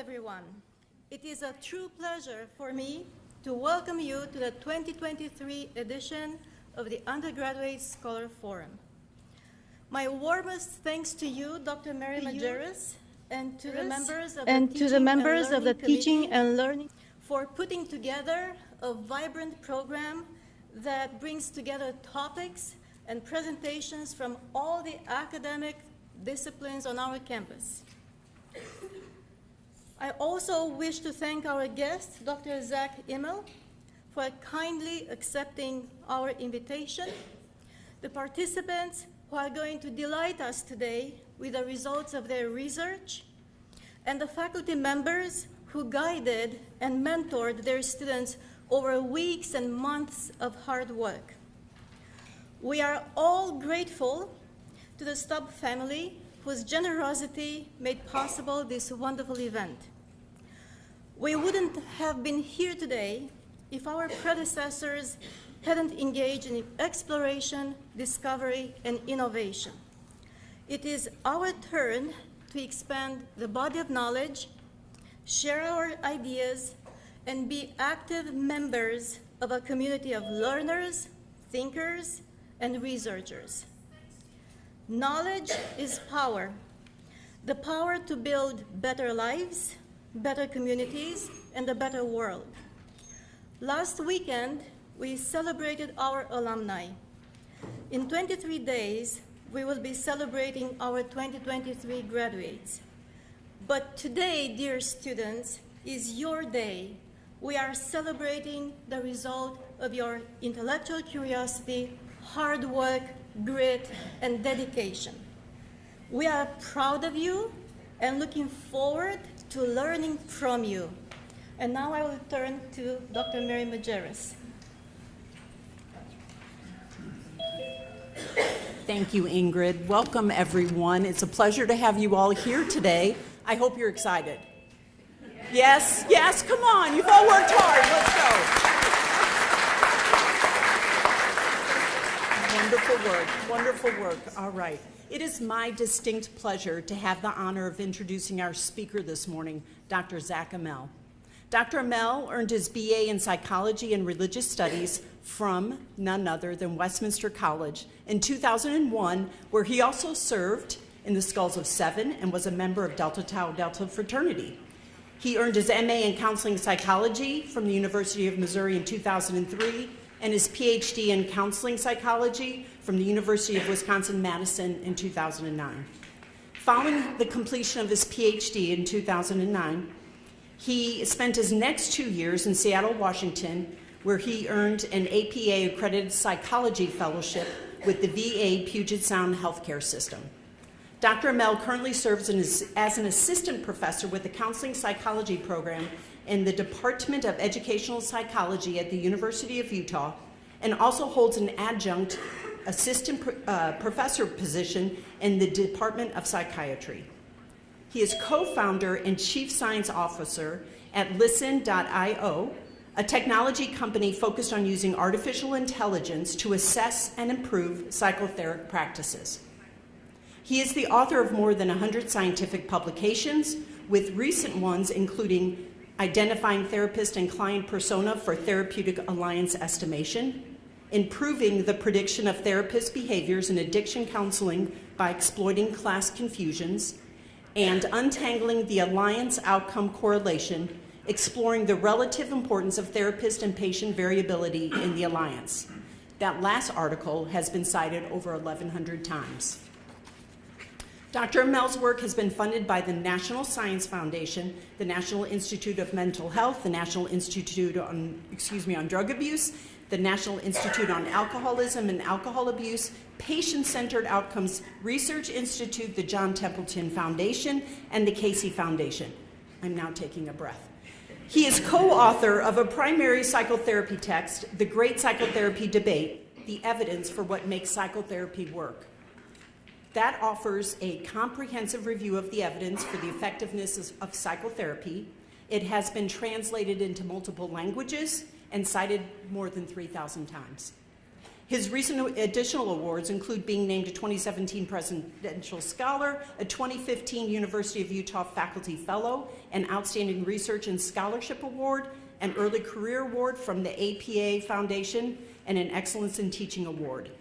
everyone. It is a true pleasure for me to welcome you to the 2023 edition of the Undergraduate Scholar Forum. My warmest thanks to you, Dr. Mary Majerus, and to the members of the Teaching and Learning for putting together a vibrant program that brings together topics and presentations from all the academic disciplines on our campus. I also wish to thank our guest, Dr. Zach Immel, for kindly accepting our invitation, the participants who are going to delight us today with the results of their research, and the faculty members who guided and mentored their students over weeks and months of hard work. We are all grateful to the Stubb family whose generosity made possible this wonderful event. We wouldn't have been here today if our predecessors hadn't engaged in exploration, discovery, and innovation. It is our turn to expand the body of knowledge, share our ideas, and be active members of a community of learners, thinkers, and researchers. Knowledge is power, the power to build better lives, better communities, and a better world. Last weekend, we celebrated our alumni. In 23 days, we will be celebrating our 2023 graduates. But today, dear students, is your day. We are celebrating the result of your intellectual curiosity, hard work, grit, and dedication. We are proud of you and looking forward to learning from you. And now I will turn to Dr. Mary Majerus. Thank you, Ingrid. Welcome, everyone. It's a pleasure to have you all here today. I hope you're excited. Yes, yes, come on. You've all worked hard. Let's go. Wonderful work, wonderful work. All right. It is my distinct pleasure to have the honor of introducing our speaker this morning, Dr. Zach Immel. Dr. Immel earned his BA in Psychology and Religious Studies from none other than Westminster College in 2001, where he also served in the Skulls of Seven and was a member of Delta Tau Delta fraternity. He earned his MA in Counseling Psychology from the University of Missouri in 2003 and his PhD in Counseling Psychology from the University of Wisconsin-Madison in 2009. Following the completion of his PhD in 2009, he spent his next 2 years in Seattle, Washington, where he earned an APA accredited psychology fellowship with the VA Puget Sound Healthcare System. Dr. Immel currently serves as an assistant professor with the Counseling Psychology program in the Department of Educational Psychology at the University of Utah, and also holds an adjunct assistant professor position in the Department of Psychiatry. He is co-founder and chief science officer at Listen.io, a technology company focused on using artificial intelligence to assess and improve psychotherapy practices. He is the author of more than 100 scientific publications, with recent ones including Identifying Therapist and Client Persona for Therapeutic Alliance Estimation, Improving the Prediction of Therapist Behaviors in Addiction Counseling by Exploiting Class Confusions, and Untangling the Alliance Outcome Correlation, Exploring the Relative Importance of Therapist and Patient Variability in the Alliance. That last article has been cited over 1,100 times. Dr. Immel's work has been funded by the National Science Foundation, the National Institute of Mental Health, the National Institute on Drug Abuse, the National Institute on Alcoholism and Alcohol Abuse, Patient-Centered Outcomes Research Institute, the John Templeton Foundation, and the Casey Foundation. I'm now taking a breath. He is co-author of a primary psychotherapy text, The Great Psychotherapy Debate, The Evidence for What Makes Psychotherapy Work. That offers a comprehensive review of the evidence for the effectiveness of psychotherapy. It has been translated into multiple languages and cited more than 3,000 times. His recent additional awards include being named a 2017 Presidential Scholar, a 2015 University of Utah Faculty Fellow, an Outstanding Research and Scholarship Award, an Early Career Award from the APA Foundation, and an Excellence in Teaching Award.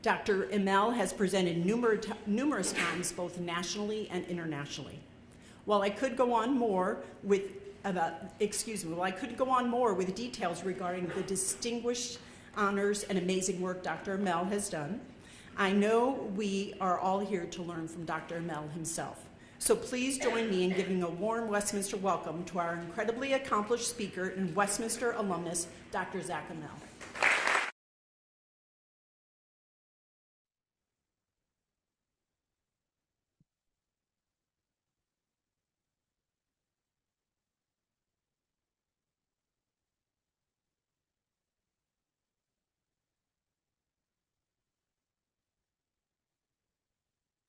Dr. Imel has presented numerous times, both nationally and internationally. While I could go on more with details regarding the distinguished honors and amazing work Dr. Imel has done, I know we are all here to learn from Dr. Imel himself. So please join me in giving a warm Westminster welcome to our incredibly accomplished speaker and Westminster alumnus, Dr. Zach Imel.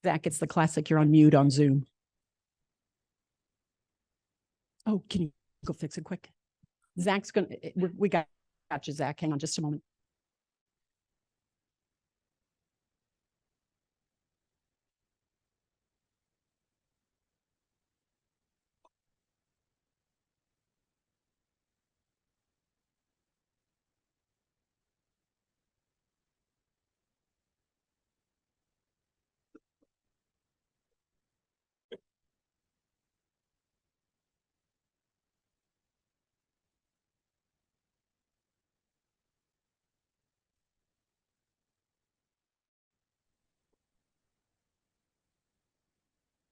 Zach, it's the classic, you're on mute on Zoom. Oh, can you go fix it quick? Zach's gonna, we got you, Zach. Hang on just a moment.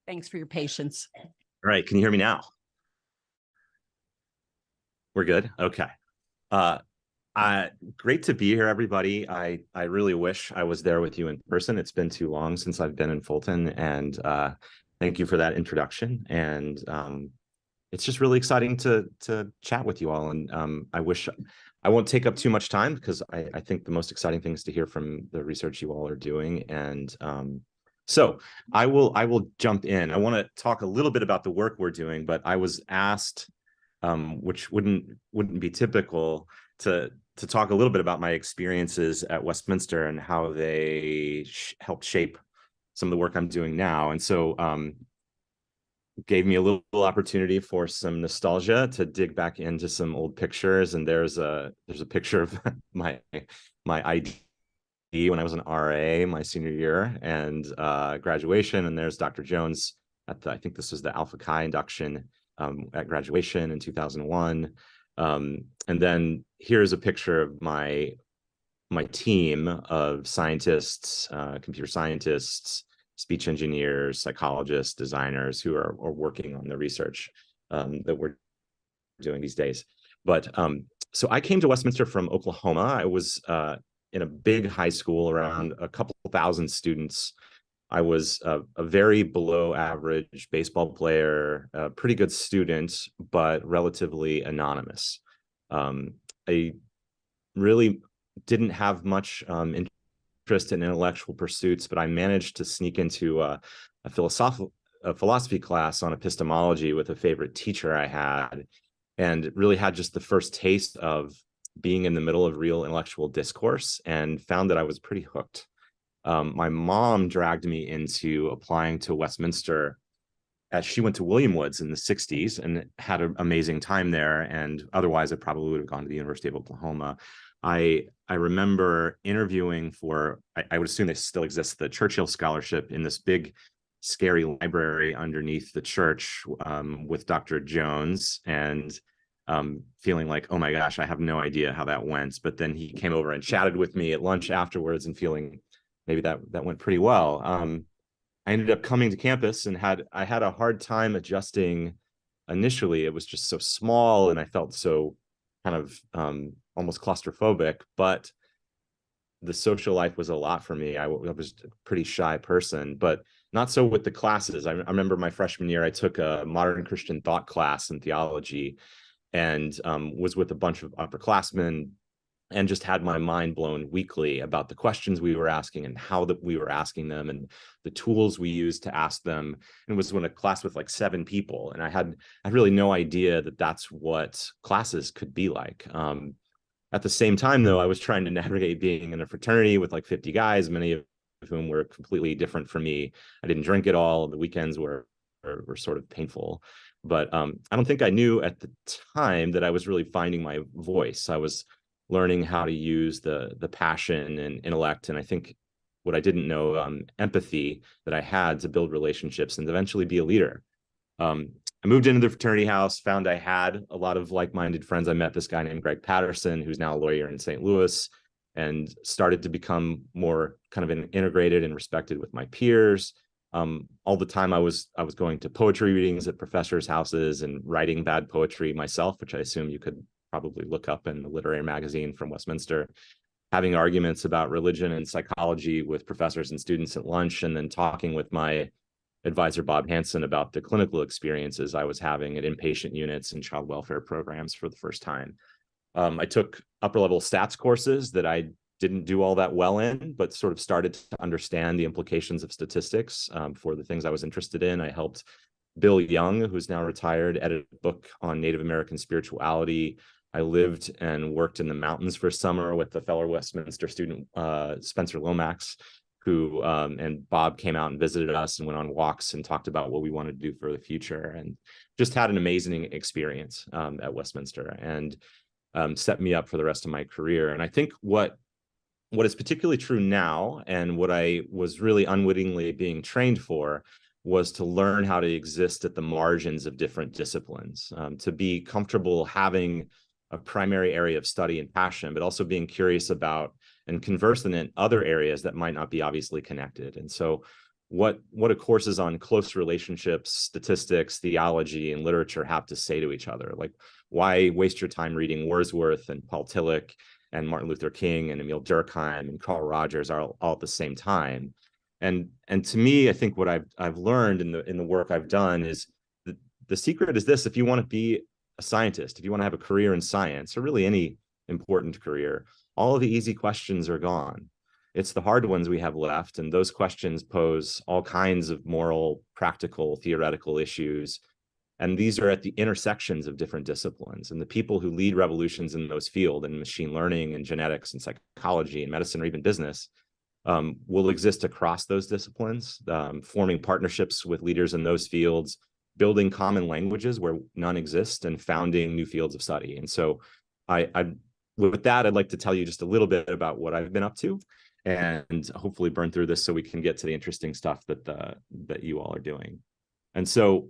Thanks for your patience. All right, can you hear me now? We're good? Okay. Great to be here, everybody. I really wish I was there with you in person. It's been too long since I've been in Fulton, and thank you for that introduction. And it's just really exciting to chat with you all. And I won't take up too much time because I think the most exciting thing is to hear from the research you all are doing. And so I will jump in. I want to talk a little bit about the work we're doing, but I was asked, which wouldn't be typical, to talk a little bit about my experiences at Westminster and how they helped shape some of the work I'm doing now. And so gave me a little opportunity for some nostalgia to dig back into some old pictures. And there's a picture of my ID when I was an RA my senior year, and graduation. And there's Dr. Jones at I think this was the Alpha Chi induction at graduation in 2001. And then here's a picture of my team of scientists, computer scientists, speech engineers, psychologists, designers who are working on the research that we're doing these days. But so I came to Westminster from Oklahoma. I was in a big high school, around a couple thousand students. I was a very below average baseball player, a pretty good student, but relatively anonymous. I really didn't have much interest in intellectual pursuits, but I managed to sneak into a philosophy class on epistemology with a favorite teacher I had, and really had just the first taste of being in the middle of real intellectual discourse, and found that I was pretty hooked. My mom dragged me into applying to Westminster as she went to William Woods in the 60s and had an amazing time there. And otherwise, I probably would have gone to the University of Oklahoma. I remember interviewing for, I would assume they still exist, the Churchill Scholarship in this big, scary library underneath the church with Dr. Jones, and feeling like, oh my gosh, I have no idea how that went. But then he came over and chatted with me at lunch afterwards, and feeling maybe that went pretty well. I ended up coming to campus, and I had a hard time adjusting initially. It was just so small, and I felt so kind of almost claustrophobic, but the social life was a lot for me. I was a pretty shy person, but not so with the classes. I remember my freshman year, I took a modern Christian thought class in theology, and was with a bunch of upperclassmen, and just had my mind blown weekly about the questions we were asking and how that we were asking them and the tools we used to ask them. And it was in a class with like 7 people. And I had really no idea that that's what classes could be like. At the same time, though, I was trying to navigate being in a fraternity with like 50 guys, many of whom were completely different from me. I didn't drink at all. The weekends were sort of painful. But I don't think I knew at the time that I was really finding my voice. I was learning how to use the passion and intellect, and I think what I didn't know, empathy that I had to build relationships and eventually be a leader. I moved into the fraternity house, found I had a lot of like-minded friends. I met this guy named Greg Patterson, who's now a lawyer in St. Louis, and started to become more kind of integrated and respected with my peers. All the time I was going to poetry readings at professors' houses and writing bad poetry myself, which I assume you could probably look up in the literary magazine from Westminster, having arguments about religion and psychology with professors and students at lunch, and then talking with my advisor, Bob Hansen, about the clinical experiences I was having at inpatient units and child welfare programs for the first time. I took upper level stats courses that I didn't do all that well in, but sort of started to understand the implications of statistics for the things I was interested in. I helped Bill Young, who's now retired, edit a book on Native American spirituality. I lived and worked in the mountains for a summer with the fellow Westminster student, Spencer Lomax, who and Bob came out and visited us and went on walks and talked about what we wanted to do for the future, and just had an amazing experience at Westminster, and set me up for the rest of my career. And I think what is particularly true now, and what I was really unwittingly being trained for, was to learn how to exist at the margins of different disciplines, to be comfortable having a primary area of study and passion, but also being curious about and conversant in other areas that might not be obviously connected. And so what a courses on close relationships, statistics, theology, and literature have to say to each other. Like, why waste your time reading Wordsworth and Paul Tillich and Martin Luther King and Emile Durkheim and Carl Rogers all at the same time? And to me, I think what I've learned in the work I've done is the secret is this: if you want to be a scientist, if you want to have a career in science, or really any important career, all of the easy questions are gone. It's the hard ones we have left, and those questions pose all kinds of moral, practical, theoretical issues. And these are at the intersections of different disciplines. And the people who lead revolutions in those fields, in machine learning and genetics and psychology and medicine or even business, will exist across those disciplines, forming partnerships with leaders in those fields, building common languages where none exist, and founding new fields of study. And so with that, I'd like to tell you just a little bit about what I've been up to, and hopefully burn through this so we can get to the interesting stuff that you all are doing. And so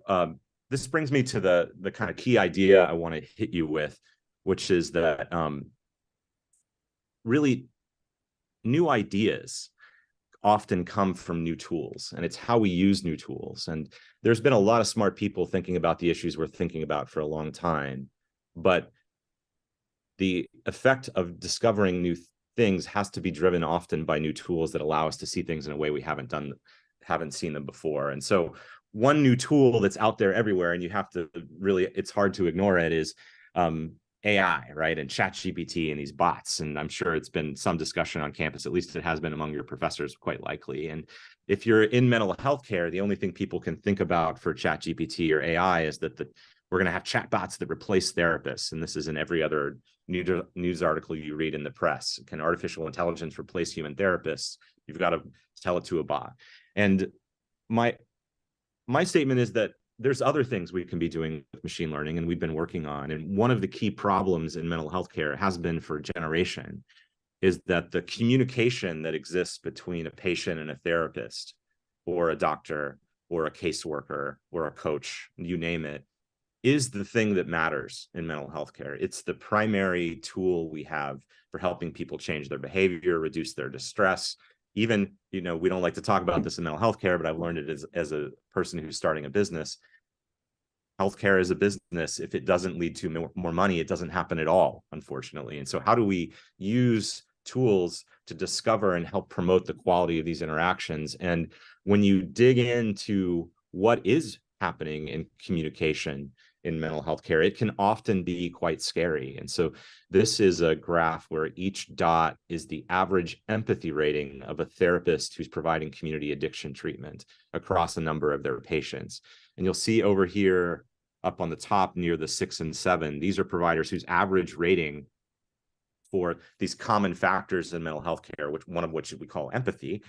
this brings me to the kind of key idea I want to hit you with, which is that really new ideas often come from new tools, and it's how we use new tools. And there's been a lot of smart people thinking about the issues we're thinking about for a long time, but the effect of discovering new things has to be driven often by new tools that allow us to see things in a way we haven't seen them before. And so one new tool that's out there everywhere, and you have to really, it's hard to ignore it, is AI, right? And ChatGPT and these bots. And I'm sure it's been some discussion on campus, at least it has been among your professors, quite likely. And if you're in mental health care, the only thing people can think about for ChatGPT or AI is that we're going to have chatbots that replace therapists. And this is in every other news article you read in the press. Can artificial intelligence replace human therapists? You've got to tell it to a bot. And my statement is that there's other things we can be doing with machine learning, and we've been working on. And one of the key problems in mental health care has been for a generation is that the communication that exists between a patient and a therapist or a doctor or a caseworker or a coach, you name it, is the thing that matters in mental health care. It's the primary tool we have for helping people change their behavior, reduce their distress. Even, we don't like to talk about this in mental health care, but I've learned it as a person who's starting a business. Healthcare is a business. If it doesn't lead to more money, it doesn't happen at all, unfortunately. And so how do we use tools to discover and help promote the quality of these interactions? And when you dig into what is happening in communication in mental health care, it can often be quite scary. And so this is a graph where each dot is the average empathy rating of a therapist who's providing community addiction treatment across a number of their patients. And you'll see over here up on the top near the 6 and 7, these are providers whose average rating for these common factors in mental health care, one of which we call empathy,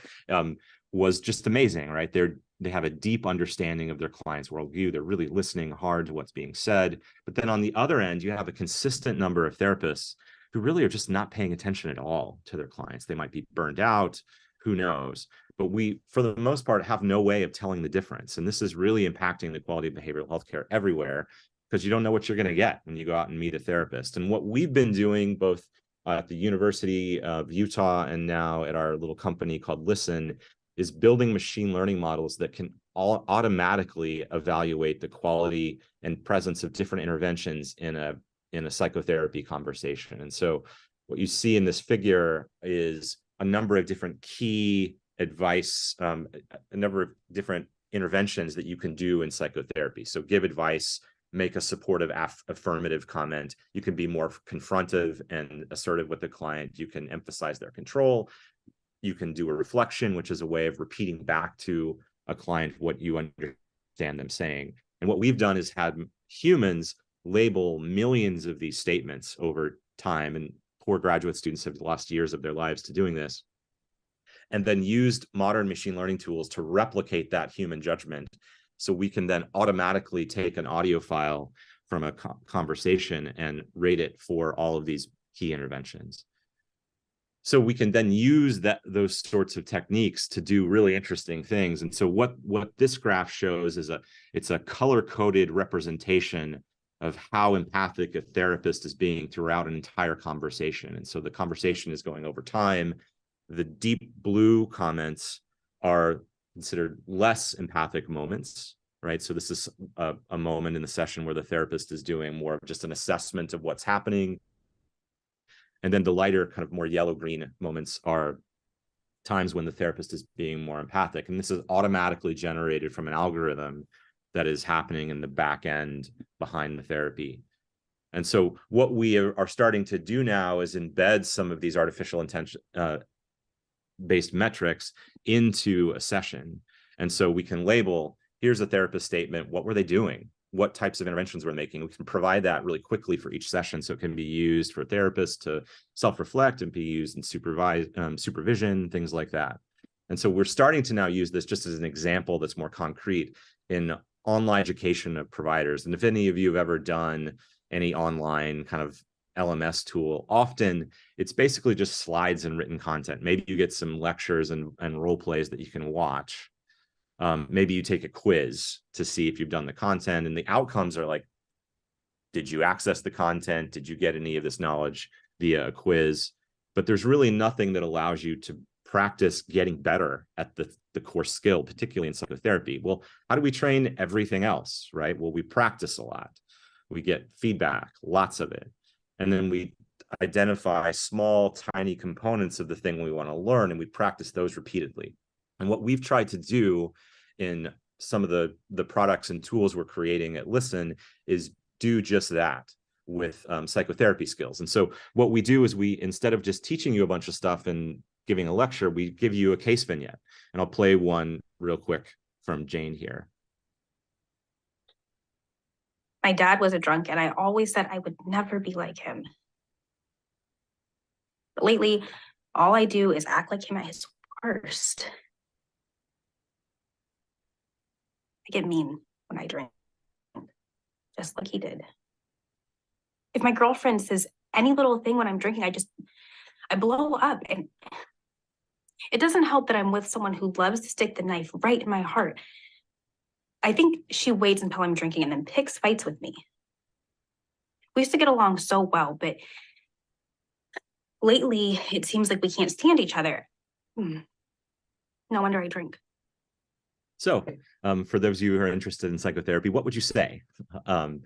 was just amazing, right? They have a deep understanding of their client's worldview. They're really listening hard to what's being said. But then on the other end, you have a consistent number of therapists who really are just not paying attention at all to their clients. They might be burned out, who knows? But we, for the most part, have no way of telling the difference. And this is really impacting the quality of behavioral health care everywhere, because you don't know what you're going to get when you go out and meet a therapist. And what we've been doing both at the University of Utah and now at our little company called Listen is building machine learning models that can all automatically evaluate the quality and presence of different interventions in a psychotherapy conversation. And so what you see in this figure is a number of different key advice, a number of different interventions that you can do in psychotherapy. So give advice, make a supportive affirmative comment. You can be more confrontive and assertive with the client. You can emphasize their control. You can do a reflection, which is a way of repeating back to a client what you understand them saying. And what we've done is had humans label millions of these statements over time, and poor graduate students have lost years of their lives to doing this, and then used modern machine learning tools to replicate that human judgment. So we can then automatically take an audio file from a conversation and rate it for all of these key interventions. So we can then use those sorts of techniques to do really interesting things. And so what this graph shows is it's a color-coded representation of how empathic a therapist is being throughout an entire conversation. And so the conversation is going over time. The deep blue comments are considered less empathic moments, right? So this is a moment in the session where the therapist is doing more of just an assessment of what's happening. And then the lighter, kind of more yellow-green moments are times when the therapist is being more empathic. And this is automatically generated from an algorithm that is happening in the back end behind the therapy. And so what we are starting to do now is embed some of these artificial intelligence based metrics into a session. And so we can label, here's a therapist statement, what were they doing? What types of interventions we're making? We can provide that really quickly for each session, so it can be used for therapists to self-reflect and be used in supervision, things like that. And so we're starting to now use this just as an example that's more concrete in online education of providers. And if any of you have ever done any online kind of LMS tool, often it's basically just slides and written content. Maybe you get some lectures and role plays that you can watch. Maybe you take a quiz to see if you've done the content, and the outcomes are like, did you access the content? Did you get any of this knowledge via a quiz? But there's really nothing that allows you to practice getting better at the core skill, particularly in psychotherapy. Well, how do we train everything else, right? Well, we practice a lot. We get feedback, lots of it. And then we identify small, tiny components of the thing we want to learn, and we practice those repeatedly. And what we've tried to do in some of the products and tools we're creating at Listen is do just that with psychotherapy skills. And so what we do is instead of just teaching you a bunch of stuff and giving a lecture, we give you a case vignette. And I'll play one real quick from Jane here. My dad was a drunk, and I always said I would never be like him. But lately, all I do is act like him at his worst. I get mean when I drink, just like he did. If my girlfriend says any little thing when I'm drinking, I blow up. And it doesn't help that I'm with someone who loves to stick the knife right in my heart. I think she waits until I'm drinking and then picks fights with me. We used to get along so well, but lately it seems like we can't stand each other. No wonder I drink. So for those of you who are interested in psychotherapy, what would you say? And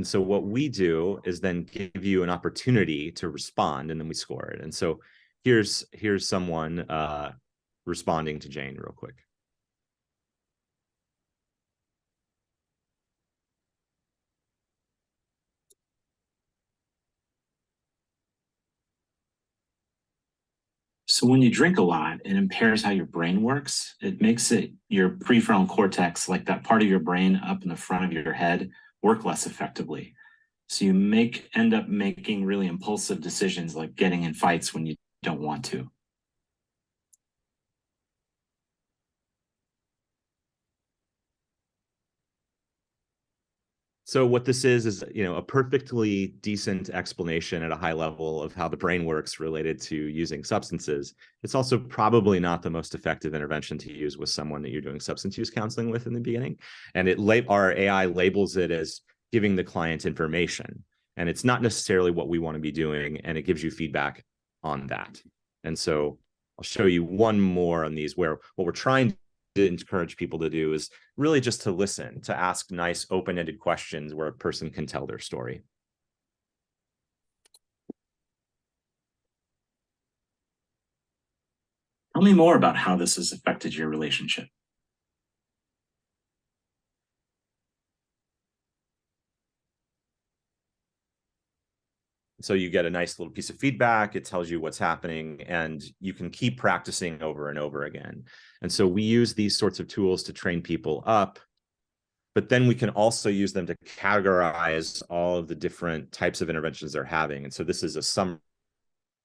so what we do is then give you an opportunity to respond, and then we score it. And so here's someone responding to Jane real quick. So when you drink a lot, it impairs how your brain works. It makes your prefrontal cortex, like that part of your brain up in the front of your head, work less effectively. So you end up making really impulsive decisions, like getting in fights when you don't want to. So what this is, a perfectly decent explanation at a high level of how the brain works related to using substances. It's also probably not the most effective intervention to use with someone that you're doing substance use counseling with in the beginning. And our AI labels it as giving the client information. And it's not necessarily what we want to be doing, and it gives you feedback on that. And so I'll show you one more on these where what we're trying to encourage people to do is really just to listen, to ask nice open-ended questions where a person can tell their story. Tell me more about how this has affected your relationship. So you get a nice little piece of feedback. It tells you what's happening, and you can keep practicing over and over again. And so we use these sorts of tools to train people up, but then we can also use them to categorize all of the different types of interventions they're having. And so this is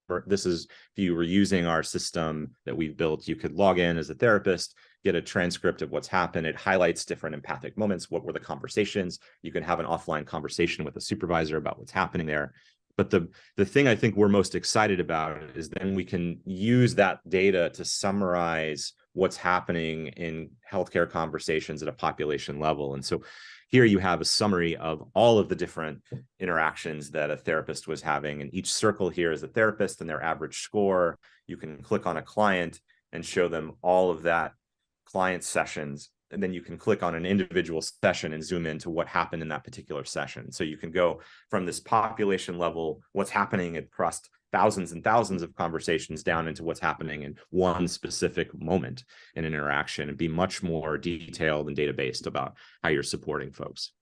if you were using our system that we've built, you could log in as a therapist, get a transcript of what's happened. It highlights different empathic moments. What were the conversations? You can have an offline conversation with a supervisor about what's happening there. But the thing I think we're most excited about is then we can use that data to summarize what's happening in healthcare conversations at a population level. And so here you have a summary of all of the different interactions that a therapist was having. And each circle here is a therapist and their average score. You can click on a client and show them all of that client sessions. And then you can click on an individual session and zoom into what happened in that particular session. So you can go from this population level, what's happening across thousands and thousands of conversations, down into what's happening in one specific moment in an interaction, and be much more detailed and data-based about how you're supporting folks.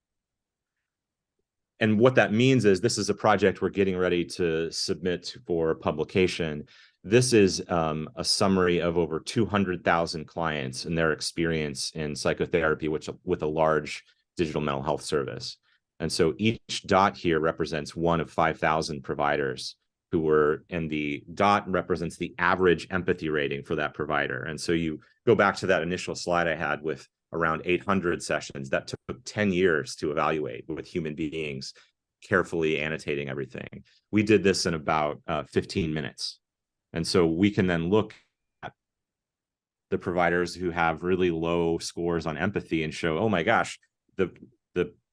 And what that means is this is a project we're getting ready to submit for publication. This is a summary of over 200,000 clients and their experience in psychotherapy, with a large digital mental health service. And so each dot here represents one of 5,000 providers who were, and the dot represents the average empathy rating for that provider. And so you go back to that initial slide I had with around 800 sessions that took 10 years to evaluate with human beings, carefully annotating everything. We did this in about 15 minutes. And so we can then look at the providers who have really low scores on empathy and show, oh my gosh, the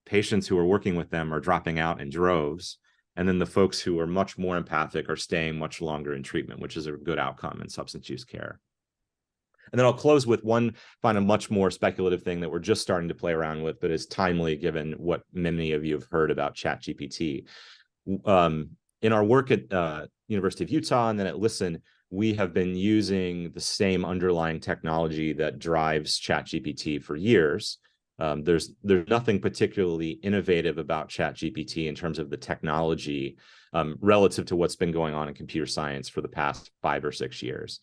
patients who are working with them are dropping out in droves. And then the folks who are much more empathic are staying much longer in treatment, which is a good outcome in substance use care. And then I'll close with one much more speculative thing that we're just starting to play around with, but is timely given what many of you have heard about ChatGPT. In our work at University of Utah and then at Listen, we have been using the same underlying technology that drives ChatGPT for years. There's nothing particularly innovative about ChatGPT in terms of the technology relative to what's been going on in computer science for the past 5 or 6 years.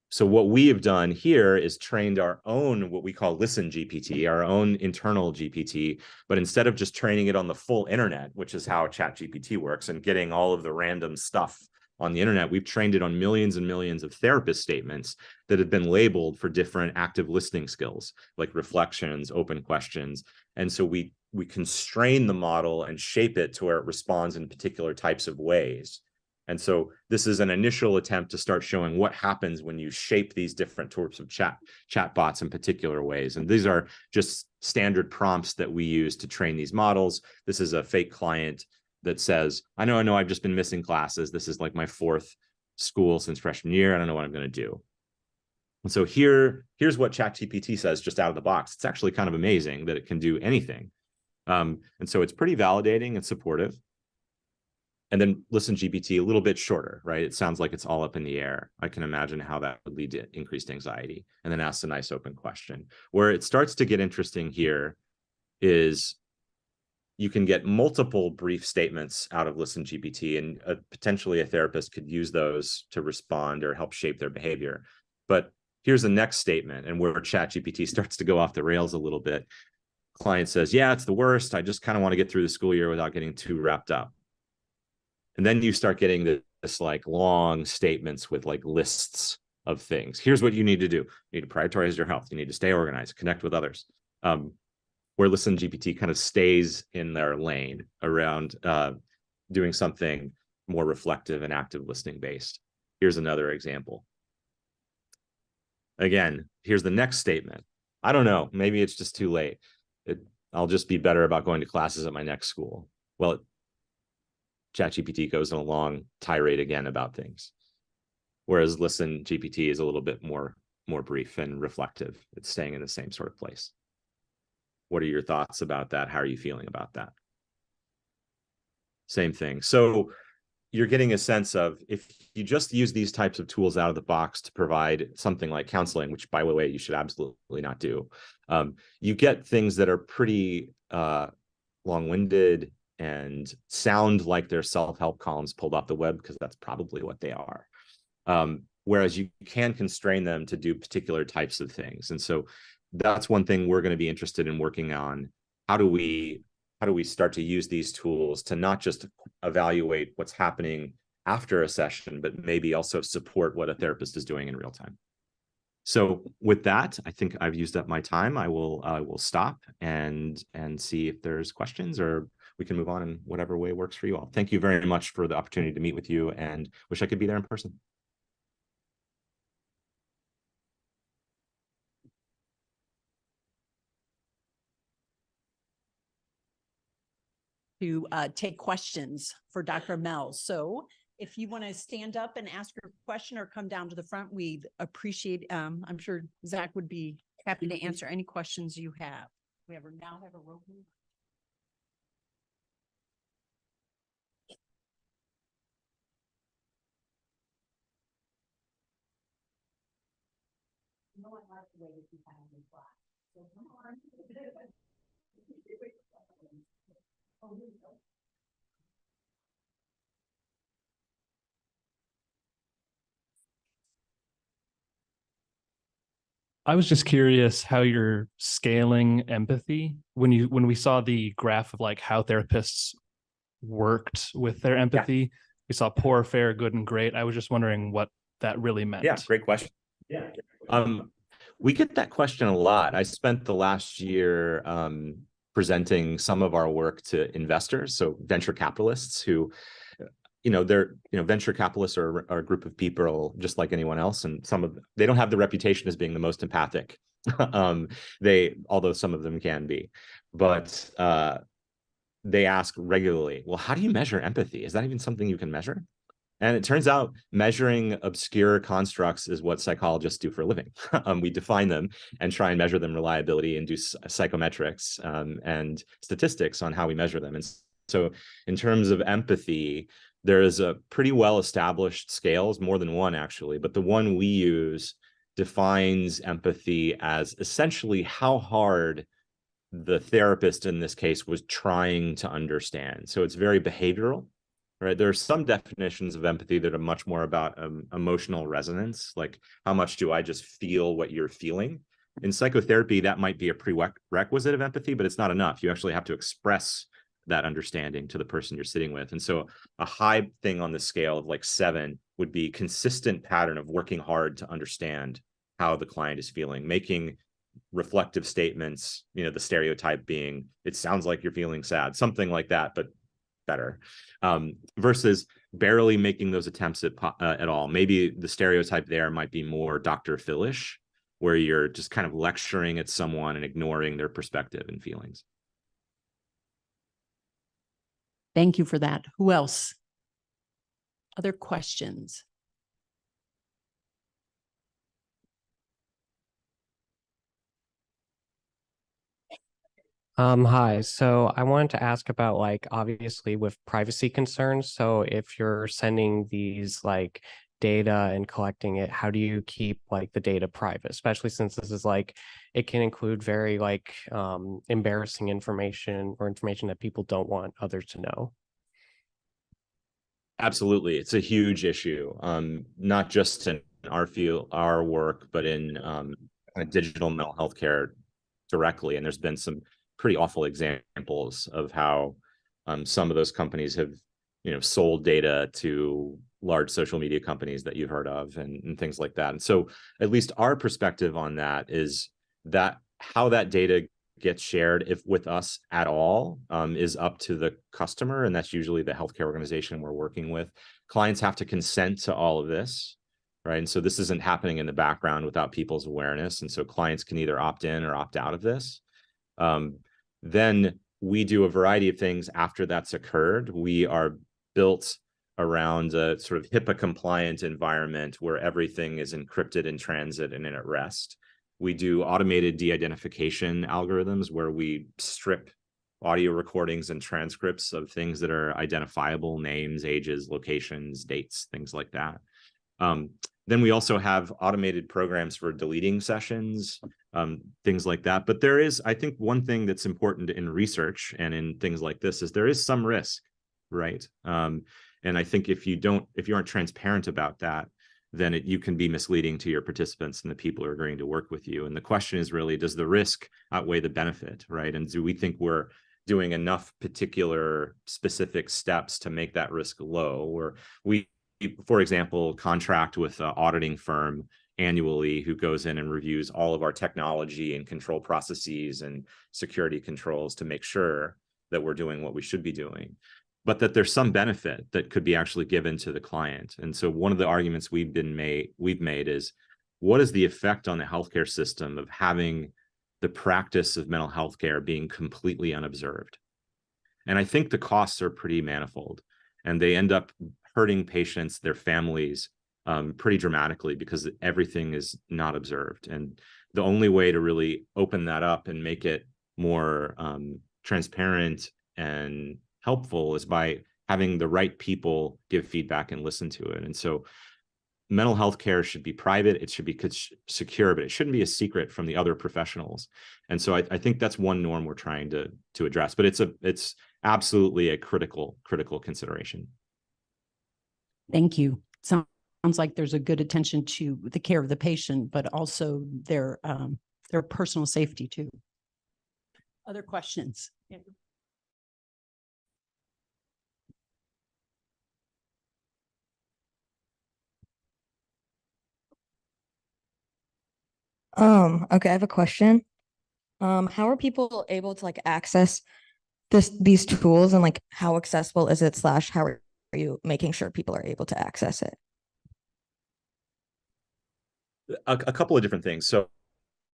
So what we have done here is trained our own, what we call Listen GPT, our own internal GPT, but instead of just training it on the full internet, which is how ChatGPT works, and getting all of the random stuff on the internet, we've trained it on millions and millions of therapist statements that have been labeled for different active listening skills, like reflections, open questions. And so we constrain the model and shape it to where it responds in particular types of ways. And so this is an initial attempt to start showing what happens when you shape these different types of chatbots in particular ways. And these are just standard prompts that we use to train these models. This is a fake client that says, I know I've just been missing classes. This is like my 4th school since freshman year. I don't know what I'm going to do. And so here's what ChatGPT says just out of the box. It's actually kind of amazing that it can do anything. And so it's pretty validating and supportive. And then Listen GPT, a little bit shorter, right? It sounds like it's all up in the air. I can imagine how that would lead to increased anxiety. And then asks a nice open question. Where it starts to get interesting here is you can get multiple brief statements out of Listen GPT, and potentially a therapist could use those to respond or help shape their behavior. But here's the next statement, and where ChatGPT starts to go off the rails a little bit. Client says, yeah, it's the worst. I just kind of want to get through the school year without getting too wrapped up. And then you start getting this like long statements with like lists of things. Here's what you need to do. You need to prioritize your health. You need to stay organized, connect with others. Where Listen GPT kind of stays in their lane around doing something more reflective and active listening based. Here's another example. Again, here's the next statement. I don't know, maybe it's just too late. I'll just be better about going to classes at my next school. Well, ChatGPT goes on a long tirade again about things, whereas Listen GPT is a little bit more brief and reflective. It's staying in the same sort of place. What are your thoughts about that? How are you feeling about that? Same thing. So you're getting a sense of, if you just use these types of tools out of the box to provide something like counseling, which by the way, you should absolutely not do, you get things that are pretty long-winded and sound like they're self-help columns pulled off the web, because that's probably what they are. Whereas you can constrain them to do particular types of things. And so that's one thing we're going to be interested in working on. How do we start to use these tools to not just evaluate what's happening after a session, but maybe also support what a therapist is doing in real time? So with that, I think I've used up my time. I will stop and see if there's questions, or we can move on in whatever way works for you all. Thank you very much for the opportunity to meet with you, and wish I could be there in person. To take questions for Dr. Mel. So if you want to stand up and ask your question or come down to the front, we'd appreciate, I'm sure Zach would be happy to answer any questions you have. We now have a roll. No one likes the way that you have in class. So come on. Oh, here we go. I was just curious how you're scaling empathy when we saw the graph of like how therapists worked with their empathy. We saw poor, fair, good, and great. I was just wondering what that really meant. Yeah, great question. Yeah. We get that question a lot. I spent the last year presenting some of our work to investors, so venture capitalists who, venture capitalists are a group of people just like anyone else, and they don't have the reputation as being the most empathic. Although some of them can be, but they ask regularly, well, how do you measure empathy? Is that even something you can measure? And it turns out measuring obscure constructs is what psychologists do for a living. We define them and try and measure them reliability and do psychometrics and statistics on how we measure them. And so in terms of empathy, there is a pretty well-established scales, more than one actually, but the one we use defines empathy as essentially how hard the therapist in this case was trying to understand. So it's very behavioral. Right. There are some definitions of empathy that are much more about emotional resonance, like how much do I just feel what you're feeling? In psychotherapy, that might be a prerequisite of empathy, but it's not enough. You actually have to express that understanding to the person you're sitting with. And so a high thing on the scale of like 7 would be consistent pattern of working hard to understand how the client is feeling, making reflective statements, the stereotype being, it sounds like you're feeling sad, something like that, but better, versus barely making those attempts at all. Maybe the stereotype there might be more Dr. Phil-ish, where you're just kind of lecturing at someone and ignoring their perspective and feelings. Thank you for that. Who else? Other questions? Hi. So I wanted to ask about obviously with privacy concerns. So if you're sending these data and collecting it, how do you keep the data private, especially since this is it can include very embarrassing information or information that people don't want others to know? Absolutely. It's a huge issue, not just in our work, but in digital mental health care directly. And there's been some pretty awful examples of how some of those companies have, sold data to large social media companies that you've heard of and things like that. And so at least our perspective on that is that how that data gets shared, if with us at all, is up to the customer. And that's usually the healthcare organization we're working with. Clients have to consent to all of this, right? And so this isn't happening in the background without people's awareness. And so clients can either opt in or opt out of this. Then we do a variety of things after that's occurred. We are built around a sort of HIPAA compliant environment where everything is encrypted in transit and at rest. We do automated de-identification algorithms where we strip audio recordings and transcripts of things that are identifiable, names, ages, locations, dates, things like that. Then we also have automated programs for deleting sessions, things like that. But there is, I think, one thing that's important in research and in things like this is there is some risk, right? And I think if you aren't transparent about that, then you can be misleading to your participants and the people who are agreeing to work with you. And the question is really, does the risk outweigh the benefit, right? And do we think we're doing enough particular specific steps to make that risk low? Or we, for example, contract with an auditing firm annually who goes in and reviews all of our technology and control processes and security controls to make sure that we're doing what we should be doing, but that there's some benefit that could be actually given to the client. And so one of the arguments we've made is, what is the effect on the healthcare system of having the practice of mental health care being completely unobserved? And I think the costs are pretty manifold, and they end up hurting patients, their families, pretty dramatically because everything is not observed. And the only way to really open that up and make it more transparent and helpful is by having the right people give feedback and listen to it. And so mental health care should be private, it should be secure, but it shouldn't be a secret from the other professionals. And so I think that's one norm we're trying to address, but it's absolutely a critical consideration. Thank you. Sounds like there's a good attention to the care of the patient, but also their personal safety too. Other questions? Okay, I have a question. How are people able to like access these tools, and like how accessible is it / how are you making sure people are able to access it? A couple of different things. So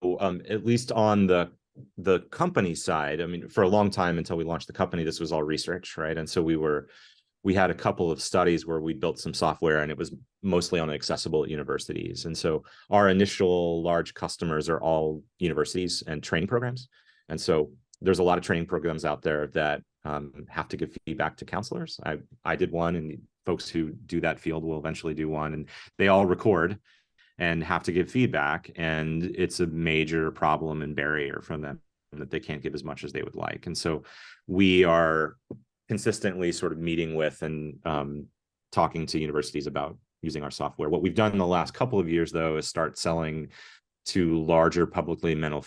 at least on the company side, I mean, for a long time until we launched the company, this was all research, right? And so we had a couple of studies where we built some software, and it was mostly only accessible at universities. And so our initial large customers are all universities and training programs. And so there's a lot of training programs out there that have to give feedback to counselors. I did one, and folks who do that field will eventually do one, and they all record and have to give feedback. And it's a major problem and barrier for them that they can't give as much as they would like. And so we are consistently sort of meeting with and talking to universities about using our software. What we've done in the last couple of years, though, is start selling to larger public mental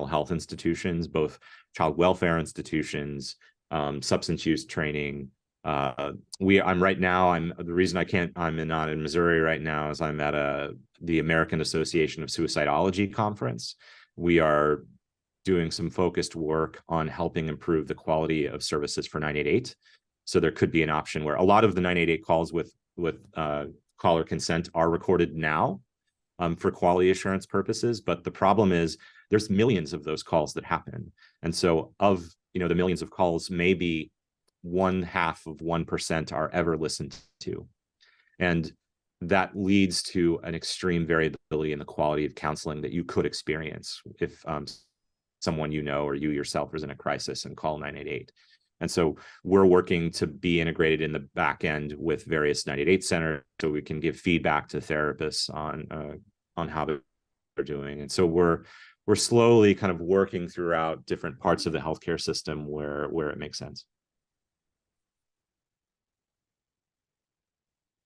health institutions, both child welfare institutions, substance use training. The reason I'm not in Missouri right now is I'm at the American Association of Suicidology conference. We are doing some focused work on helping improve the quality of services for 988. So there could be an option where a lot of the 988 calls with caller consent are recorded now for quality assurance purposes. But the problem is there's millions of those calls that happen. And so of the millions of calls, maybe 0.5% are ever listened to. And that leads to an extreme variability in the quality of counseling that you could experience if someone or you yourself is in a crisis and call 988. And so we're working to be integrated in the back end with various 988 centers so we can give feedback to therapists on how they're doing. And so we're slowly kind of working throughout different parts of the healthcare system where it makes sense.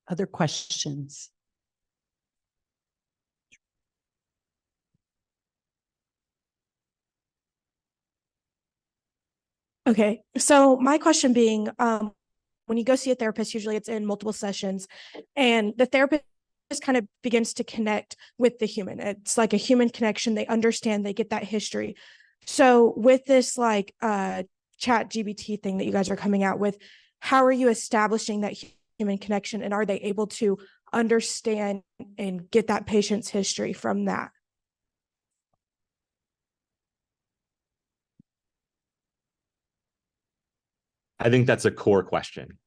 Other questions? Okay, so my question being, when you go see a therapist, usually it's in multiple sessions, and the therapist kind of begins to connect with the human. It's like a human connection. They understand, they get that history. So with this like chat GBT thing that you guys are coming out with, how are you establishing that human connection, and are they able to understand and get that patient's history from that? I think that's a core question.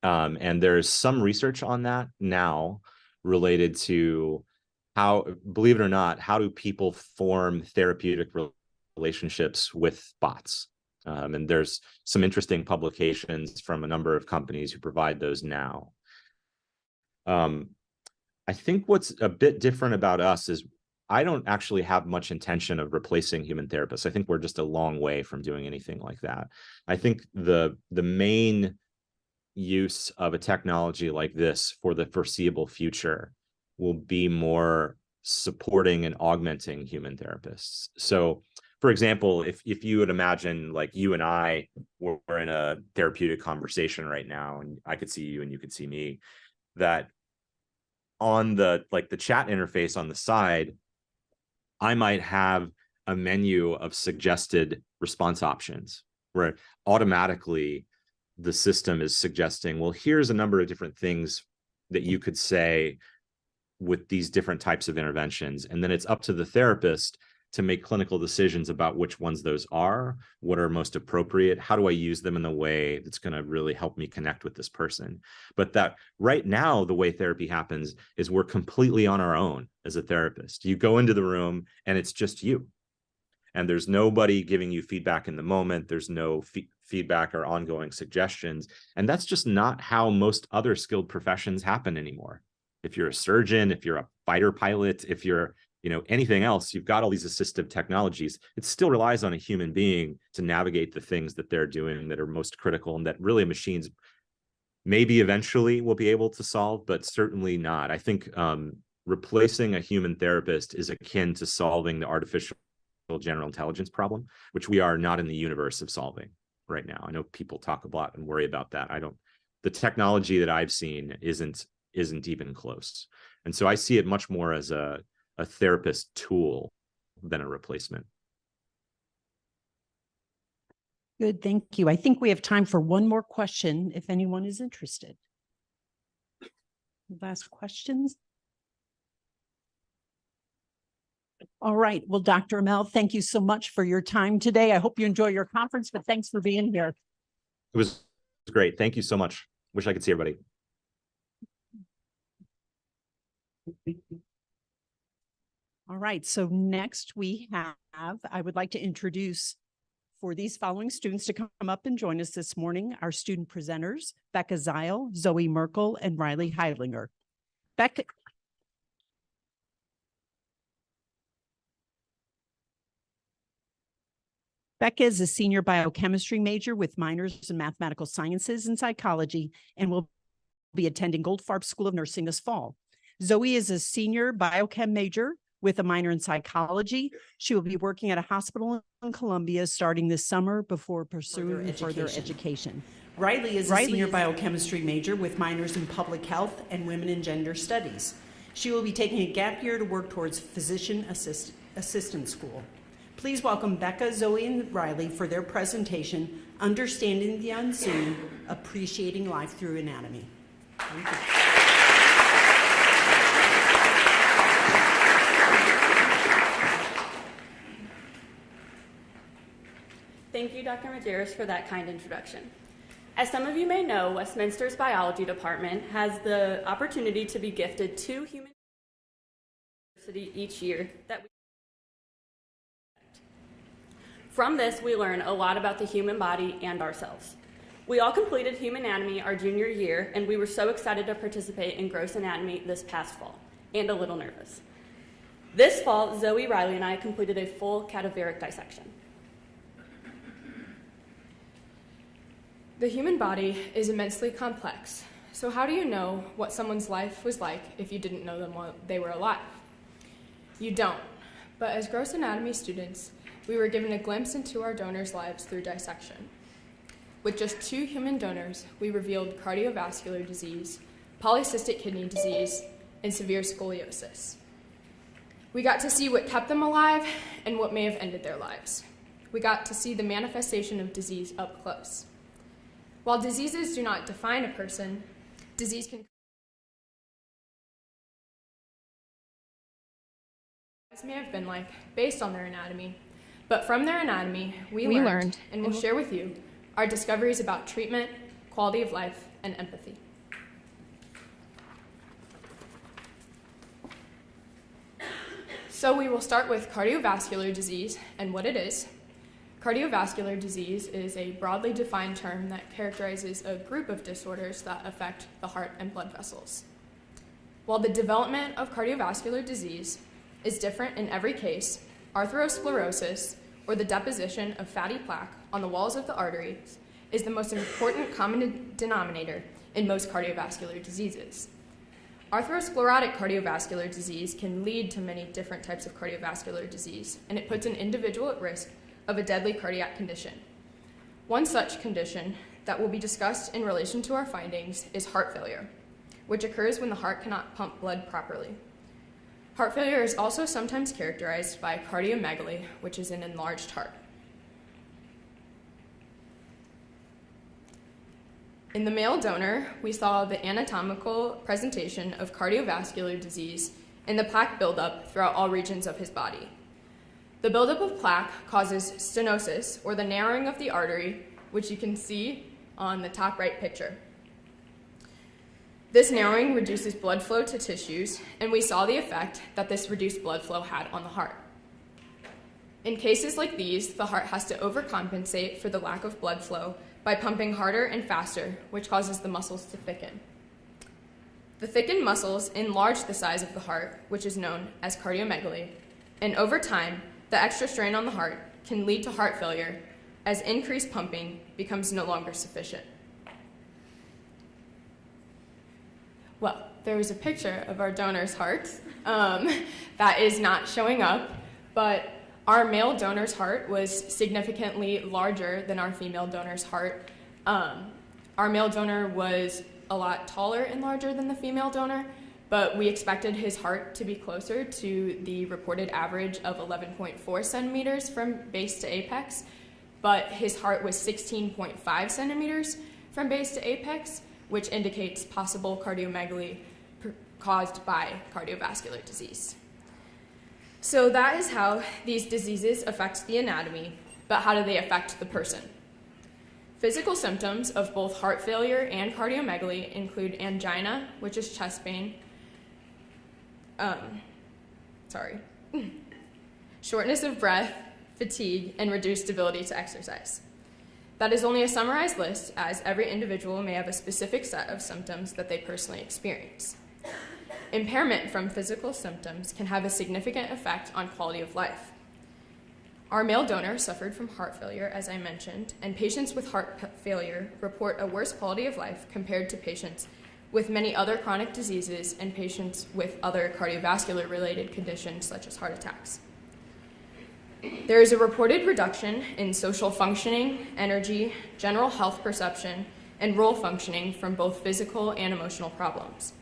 And there's some research on that now related to how, believe it or not, how do people form therapeutic relationships with bots? And there's some interesting publications from a number of companies who provide those now. I think what's a bit different about us is I don't actually have much intention of replacing human therapists. I think we're just a long way from doing anything like that. I think the main use of a technology like this for the foreseeable future will be more supporting and augmenting human therapists. So, for example, if you would imagine like you and I were in a therapeutic conversation right now, and I could see you and you could see me, that on the chat interface on the side, I might have a menu of suggested response options where automatically the system is suggesting, well, here's a number of different things that you could say with these different types of interventions. And then it's up to the therapist to make clinical decisions about which ones those are, what are most appropriate, how do I use them in a way that's going to really help me connect with this person. But that right now, the way therapy happens is we're completely on our own as a therapist. You go into the room and it's just you. And there's nobody giving you feedback in the moment. There's no feedback or ongoing suggestions. And that's just not how most other skilled professions happen anymore. If you're a surgeon, if you're a fighter pilot, if you're anything else, you've got all these assistive technologies. It still relies on a human being to navigate the things that they're doing that are most critical and that really machines maybe eventually will be able to solve, but certainly not. I think replacing a human therapist is akin to solving the artificial general intelligence problem, which we are not in the universe of solving right now. I know people talk a lot and worry about that. The technology that I've seen isn't even close. And so I see it much more as a therapist tool than a replacement. Good, thank you. I think we have time for one more question if anyone is interested. Last questions? All right. Well, Dr. Amel, thank you so much for your time today. I hope you enjoy your conference, but thanks for being here. It was great. Thank you so much. Wish I could see everybody. All right. So next we have, I would like to introduce for these following students to come up and join us this morning, our student presenters, Becca Zeil, Zoe Merkel, and Riley Heidlinger. Becca is a senior biochemistry major with minors in mathematical sciences and psychology and will be attending Goldfarb School of Nursing this fall. Zoe is a senior biochem major with a minor in psychology. She will be working at a hospital in Columbia starting this summer before pursuing further education. Riley is a senior biochemistry major with minors in public health and women and gender studies. She will be taking a gap year to work towards physician assistant school. Please welcome Becca, Zoe, and Riley for their presentation, Understanding the Unseen, Appreciating Life Through Anatomy. Thank you. Thank you, Dr. Majerus, for that kind introduction. As some of you may know, Westminster's biology department has the opportunity to be gifted 2 human university each year that we From this, we learn a lot about the human body and ourselves. We all completed human anatomy our junior year, and we were so excited to participate in gross anatomy this past fall, and a little nervous. This fall, Zoe, Riley, and I completed a full cadaveric dissection. The human body is immensely complex. So how do you know what someone's life was like if you didn't know them while they were alive? You don't. But as gross anatomy students, we were given a glimpse into our donors' lives through dissection. With just 2 human donors, we revealed cardiovascular disease, polycystic kidney disease, and severe scoliosis. We got to see what kept them alive and what may have ended their lives. We got to see the manifestation of disease up close. While diseases do not define a person, disease can may have been like based on their anatomy, but from their anatomy, we learned and will share with you our discoveries about treatment, quality of life, and empathy. So we will start with cardiovascular disease and what it is. Cardiovascular disease is a broadly defined term that characterizes a group of disorders that affect the heart and blood vessels. While the development of cardiovascular disease is different in every case, atherosclerosis, or the deposition of fatty plaque on the walls of the arteries, is the most important common denominator in most cardiovascular diseases. Atherosclerotic cardiovascular disease can lead to many different types of cardiovascular disease, and it puts an individual at risk of a deadly cardiac condition. One such condition that will be discussed in relation to our findings is heart failure, which occurs when the heart cannot pump blood properly. Heart failure is also sometimes characterized by cardiomegaly, which is an enlarged heart. In the male donor, we saw the anatomical presentation of cardiovascular disease and the plaque buildup throughout all regions of his body. The buildup of plaque causes stenosis, or the narrowing of the artery, which you can see on the top right picture. This narrowing reduces blood flow to tissues, and we saw the effect that this reduced blood flow had on the heart. In cases like these, the heart has to overcompensate for the lack of blood flow by pumping harder and faster, which causes the muscles to thicken. The thickened muscles enlarge the size of the heart, which is known as cardiomegaly, and over time, the extra strain on the heart can lead to heart failure as increased pumping becomes no longer sufficient. Well, there is a picture of our donor's heart that is not showing up, but our male donor's heart was significantly larger than our female donor's heart. Our male donor was a lot taller and larger than the female donor, but we expected his heart to be closer to the reported average of 11.4 centimeters from base to apex, but his heart was 16.5 centimeters from base to apex, which indicates possible cardiomegaly caused by cardiovascular disease. So that is how these diseases affect the anatomy, but how do they affect the person? Physical symptoms of both heart failure and cardiomegaly include angina, which is chest pain, shortness of breath, fatigue, and reduced ability to exercise. That is only a summarized list, as every individual may have a specific set of symptoms that they personally experience. Impairment from physical symptoms can have a significant effect on quality of life. Our male donor suffered from heart failure, as I mentioned, and patients with heart failure report a worse quality of life compared to patients with many other chronic diseases and patients with other cardiovascular-related conditions, such as heart attacks. There is a reported reduction in social functioning, energy, general health perception, and role functioning from both physical and emotional problems.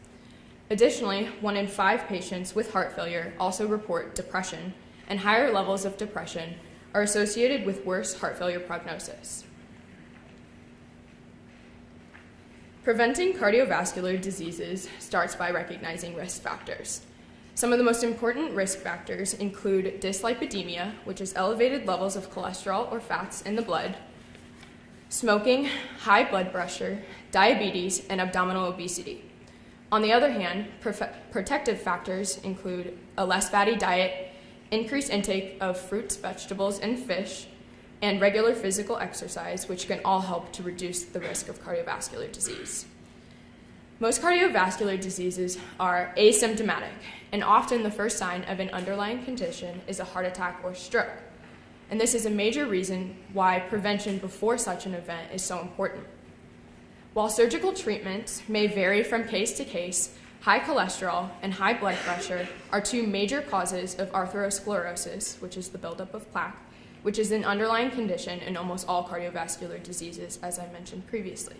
Additionally, 1 in 5 patients with heart failure also report depression, and higher levels of depression are associated with worse heart failure prognosis. Preventing cardiovascular diseases starts by recognizing risk factors. Some of the most important risk factors include dyslipidemia, which is elevated levels of cholesterol or fats in the blood, smoking, high blood pressure, diabetes, and abdominal obesity. On the other hand, protective factors include a less fatty diet, increased intake of fruits, vegetables, and fish, and regular physical exercise, which can all help to reduce the risk of cardiovascular disease. Most cardiovascular diseases are asymptomatic, and often the first sign of an underlying condition is a heart attack or stroke. And this is a major reason why prevention before such an event is so important. While surgical treatments may vary from case to case, high cholesterol and high blood pressure are 2 major causes of atherosclerosis, which is the buildup of plaque, which is an underlying condition in almost all cardiovascular diseases, as I mentioned previously.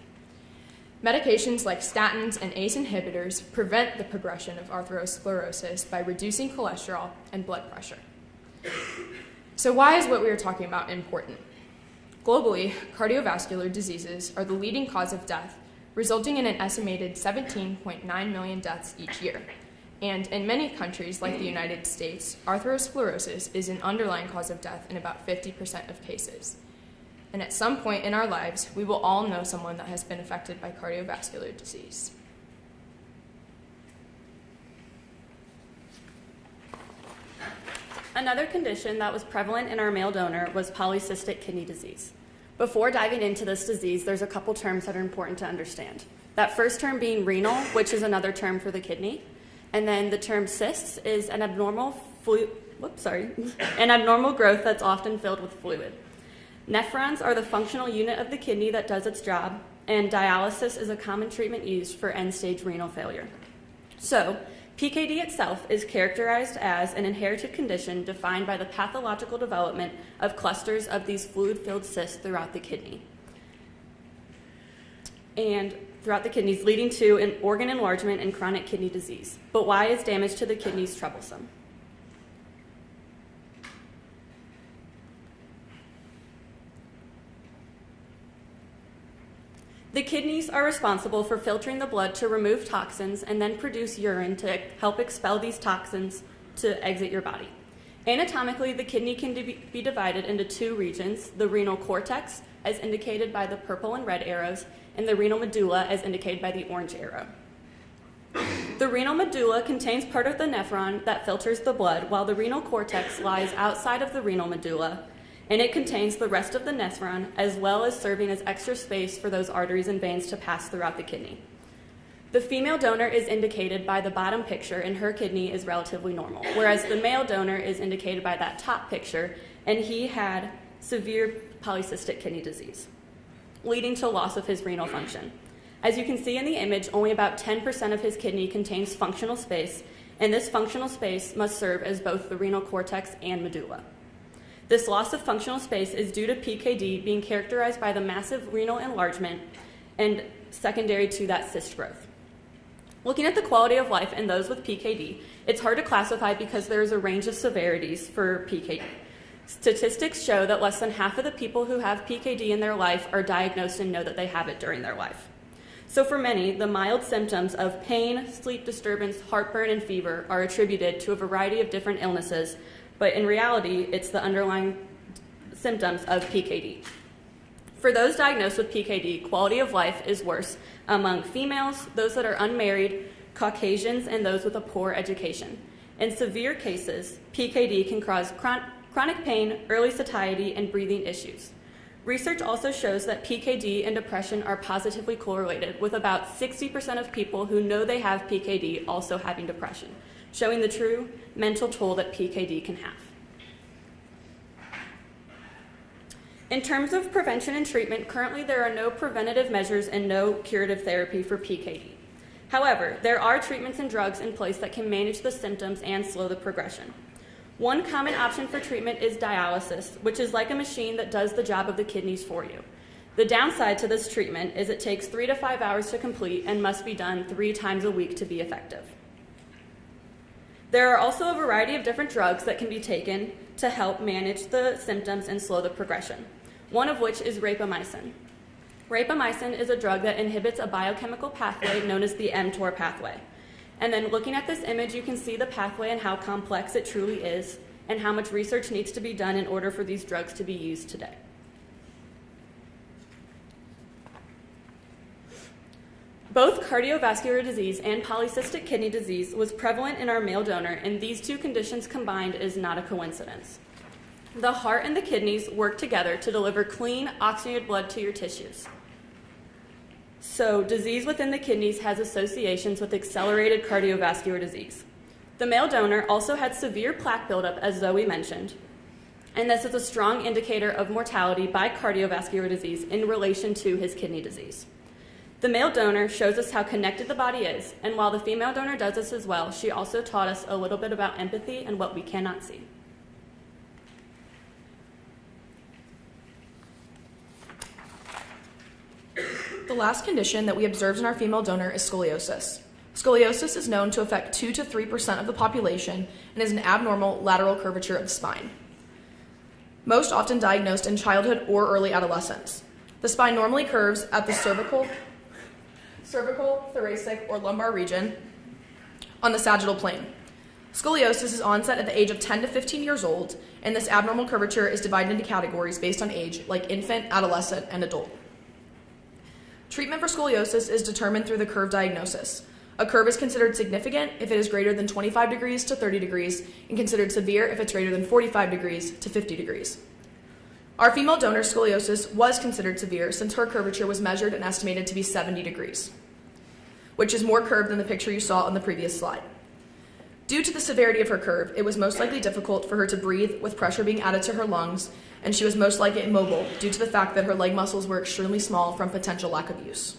Medications like statins and ACE inhibitors prevent the progression of atherosclerosis by reducing cholesterol and blood pressure. So why is what we are talking about important? Globally, cardiovascular diseases are the leading cause of death, resulting in an estimated 17.9 million deaths each year. And in many countries, like the United States, atherosclerosis is an underlying cause of death in about 50% of cases. And at some point in our lives, we will all know someone that has been affected by cardiovascular disease. Another condition that was prevalent in our male donor was polycystic kidney disease. Before diving into this disease, there's a couple terms that are important to understand. That first term being renal, which is another term for the kidney. And then the term cysts is an abnormal growth that's often filled with fluid. Nephrons are the functional unit of the kidney that does its job, and dialysis is a common treatment used for end-stage renal failure. So, PKD itself is characterized as an inherited condition defined by the pathological development of clusters of these fluid-filled cysts throughout the kidney. And throughout the kidneys, leading to an organ enlargement and chronic kidney disease. But why is damage to the kidneys troublesome? The kidneys are responsible for filtering the blood to remove toxins and then produce urine to help expel these toxins to exit your body. Anatomically, the kidney can be divided into two regions, the renal cortex, as indicated by the purple and red arrows, and the renal medulla, as indicated by the orange arrow. The renal medulla contains part of the nephron that filters the blood, while the renal cortex lies outside of the renal medulla, and it contains the rest of the nephron, as well as serving as extra space for those arteries and veins to pass throughout the kidney. The female donor is indicated by the bottom picture, and her kidney is relatively normal, whereas the male donor is indicated by that top picture, and he had severe polycystic kidney disease, leading to loss of his renal function. As you can see in the image, only about 10% of his kidney contains functional space, and this functional space must serve as both the renal cortex and medulla. This loss of functional space is due to PKD being characterized by the massive renal enlargement and secondary to that cyst growth. Looking at the quality of life in those with PKD, it's hard to classify because there is a range of severities for PKD. Statistics show that less than half of the people who have PKD in their life are diagnosed and know that they have it during their life. So for many, the mild symptoms of pain, sleep disturbance, heartburn, and fever are attributed to a variety of different illnesses, but in reality, it's the underlying symptoms of PKD. For those diagnosed with PKD, quality of life is worse among females, those that are unmarried, Caucasians, and those with a poor education. In severe cases, PKD can cause chronic pain, early satiety, and breathing issues. Research also shows that PKD and depression are positively correlated, with about 60% of people who know they have PKD also having depression, showing the true mental toll that PKD can have. In terms of prevention and treatment, currently there are no preventative measures and no curative therapy for PKD. However, there are treatments and drugs in place that can manage the symptoms and slow the progression. One common option for treatment is dialysis, which is like a machine that does the job of the kidneys for you. The downside to this treatment is it takes 3 to 5 hours to complete and must be done 3 times a week to be effective. There are also a variety of different drugs that can be taken to help manage the symptoms and slow the progression, one of which is rapamycin. Rapamycin is a drug that inhibits a biochemical pathway known as the mTOR pathway. And then looking at this image, you can see the pathway and how complex it truly is, and how much research needs to be done in order for these drugs to be used today. Both cardiovascular disease and polycystic kidney disease was prevalent in our male donor, and these two conditions combined is not a coincidence. The heart and the kidneys work together to deliver clean, oxygenated blood to your tissues. So disease within the kidneys has associations with accelerated cardiovascular disease. The male donor also had severe plaque buildup, as Zoe mentioned, and this is a strong indicator of mortality by cardiovascular disease in relation to his kidney disease. The male donor shows us how connected the body is, and while the female donor does this as well, she also taught us a little bit about empathy and what we cannot see. The last condition that we observed in our female donor is scoliosis. Scoliosis is known to affect 2 to 3% of the population and is an abnormal lateral curvature of the spine. Most often diagnosed in childhood or early adolescence. The spine normally curves at the cervical, thoracic, or lumbar region on the sagittal plane. Scoliosis is onset at the age of 10 to 15 years old, and this abnormal curvature is divided into categories based on age, like infant, adolescent, and adult. Treatment for scoliosis is determined through the curve diagnosis. A curve is considered significant if it is greater than 25 degrees to 30 degrees, and considered severe if it's greater than 45 degrees to 50 degrees. Our female donor's scoliosis was considered severe since her curvature was measured and estimated to be 70 degrees, which is more curved than the picture you saw on the previous slide. Due to the severity of her curve, it was most likely difficult for her to breathe with pressure being added to her lungs, and she was most likely immobile due to the fact that her leg muscles were extremely small from potential lack of use.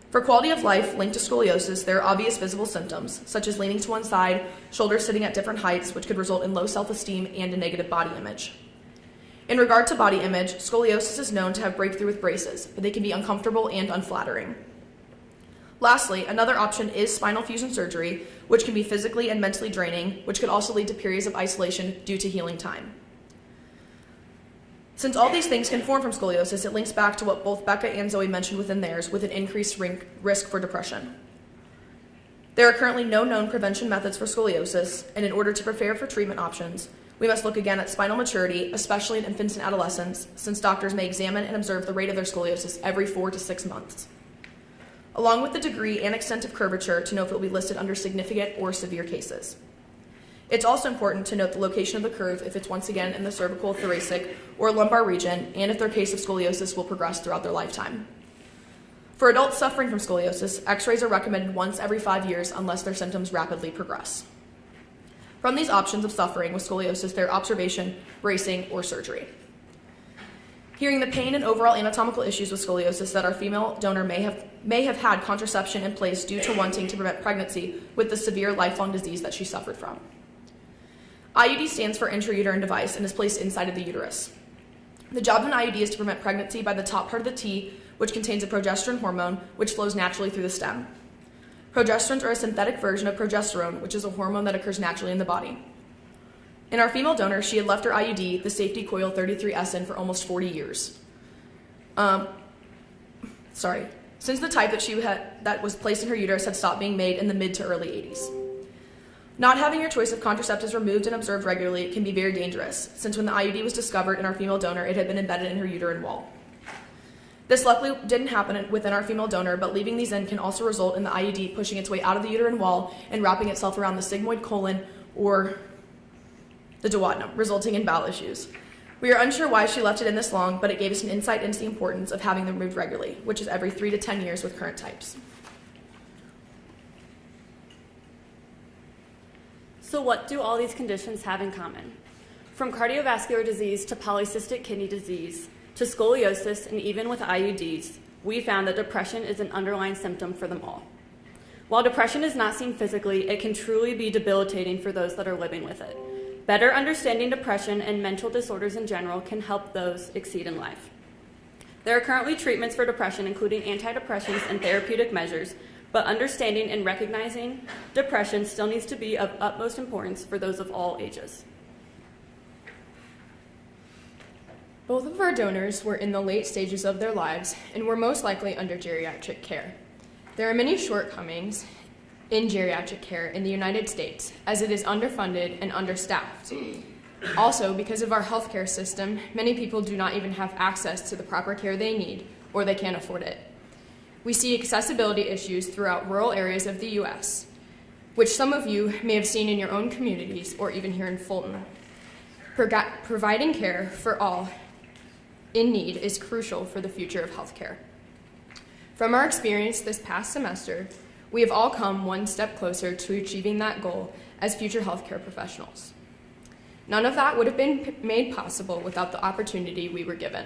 For quality of life linked to scoliosis, there are obvious visible symptoms, such as leaning to one side, shoulders sitting at different heights, which could result in low self-esteem and a negative body image. In regard to body image, scoliosis is known to have breakthrough with braces, but they can be uncomfortable and unflattering. Lastly, another option is spinal fusion surgery, which can be physically and mentally draining, which could also lead to periods of isolation due to healing time. Since all these things can form from scoliosis, it links back to what both Becca and Zoe mentioned within theirs, with an increased risk for depression. There are currently no known prevention methods for scoliosis, and in order to prepare for treatment options, we must look again at spinal maturity, especially in infants and adolescents, since doctors may examine and observe the rate of their scoliosis every 4 to 6 months, along with the degree and extent of curvature to know if it will be listed under significant or severe cases. It's also important to note the location of the curve if it's once again in the cervical, thoracic, or lumbar region, and if their case of scoliosis will progress throughout their lifetime. For adults suffering from scoliosis, x-rays are recommended once every 5 years unless their symptoms rapidly progress. From these options of suffering with scoliosis, there are observation, bracing, or surgery. Hearing the pain and overall anatomical issues with scoliosis that our female donor may have had contraception in place due to wanting to prevent pregnancy with the severe lifelong disease that she suffered from. IUD stands for intrauterine device and is placed inside of the uterus. The job of an IUD is to prevent pregnancy by the top part of the T, which contains a progesterone hormone, which flows naturally through the stem. Progesterones are a synthetic version of progesterone, which is a hormone that occurs naturally in the body. In our female donor, she had left her IUD, the safety coil 33SN, for almost 40 years. Since the type that was placed in her uterus had stopped being made in the mid to early 80s. Not having your choice of contraceptives removed and observed regularly can be very dangerous, since when the IUD was discovered in our female donor, it had been embedded in her uterine wall. This luckily didn't happen within our female donor, but leaving these in can also result in the IUD pushing its way out of the uterine wall and wrapping itself around the sigmoid colon or the duodenum, resulting in bowel issues. We are unsure why she left it in this long, but it gave us an insight into the importance of having them removed regularly, which is every 3 to 10 years with current types. So what do all these conditions have in common? From cardiovascular disease to polycystic kidney disease to scoliosis and even with IUDs, we found that depression is an underlying symptom for them all. While depression is not seen physically, it can truly be debilitating for those that are living with it. Better understanding depression and mental disorders in general can help those succeed in life. There are currently treatments for depression, including antidepressants and therapeutic measures, but understanding and recognizing depression still needs to be of utmost importance for those of all ages. Both of our donors were in the late stages of their lives and were most likely under geriatric care. There are many shortcomings in geriatric care in the United States, as it is underfunded and understaffed. Also, because of our healthcare system, many people do not even have access to the proper care they need, or they can't afford it. We see accessibility issues throughout rural areas of the U.S., which some of you may have seen in your own communities or even here in Fulton. Providing care for all in need is crucial for the future of healthcare. From our experience this past semester, we have all come one step closer to achieving that goal as future healthcare professionals. None of that would have been made possible without the opportunity we were given.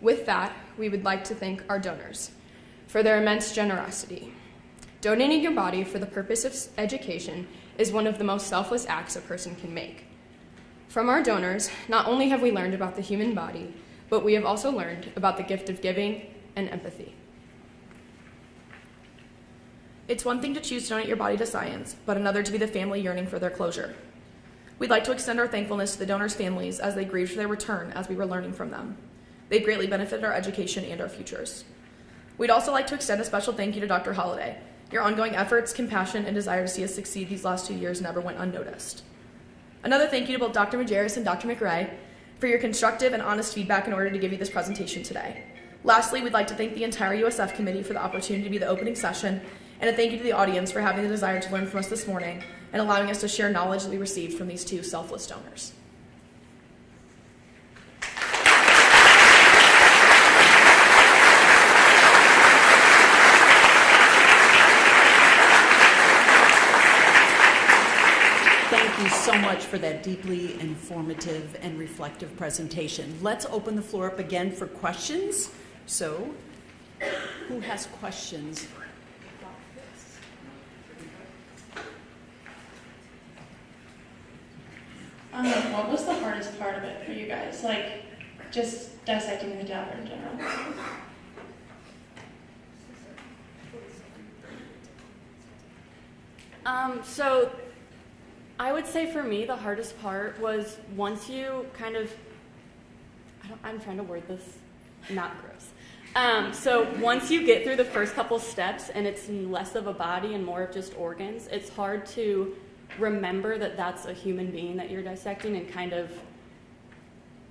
With that, we would like to thank our donors for their immense generosity. Donating your body for the purpose of education is one of the most selfless acts a person can make. From our donors, not only have we learned about the human body, but we have also learned about the gift of giving and empathy. It's one thing to choose to donate your body to science, but another to be the family yearning for their closure. We'd like to extend our thankfulness to the donors' families as they grieved for their return as we were learning from them. They've greatly benefited our education and our futures. We'd also like to extend a special thank you to Dr. Holliday. Your ongoing efforts, compassion, and desire to see us succeed these last 2 years never went unnoticed. Another thank you to both Dr. Majerus and Dr. McRae for your constructive and honest feedback in order to give you this presentation today. Lastly, we'd like to thank the entire USF committee for the opportunity to be the opening session, and a thank you to the audience for having the desire to learn from us this morning and allowing us to share knowledge that we received from these two selfless donors. Thank you so much for that deeply informative and reflective presentation. Let's open the floor up again for questions. So, who has questions? What was the hardest part of it for you guys? Like, just dissecting the cadaver in general. So I would say for me, the hardest part was once you kind of, I'm trying to word this not gross. So once you get through the first couple steps and it's less of a body and more of just organs, it's hard to remember that that's a human being that you're dissecting and kind of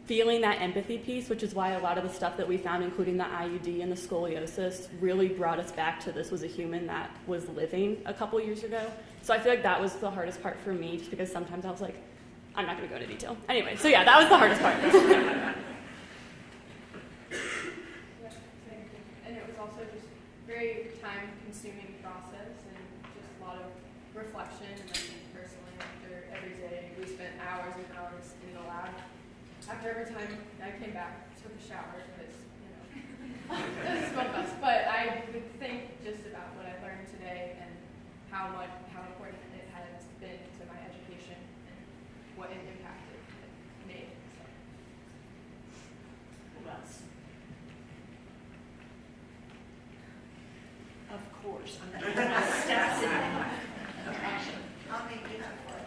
feeling that empathy piece, which is why a lot of the stuff that we found, including the IUD and the scoliosis, really brought us back to this was a human that was living a couple years ago. So I feel like that was the hardest part for me, just because sometimes I was like, I'm not going to go into detail. Anyway, so yeah, that was the hardest part. And it was also just very time-consuming process and just a lot of reflection. And I think personally, after every day, we spent hours and hours in the lab. After every time I came back, took a shower because, it doesn't smell best. But I would think just about what I learned today and how important it has been to my education and what an impact it made. So. Who else? Of course. I'm not going to step in. I'll make it up for it.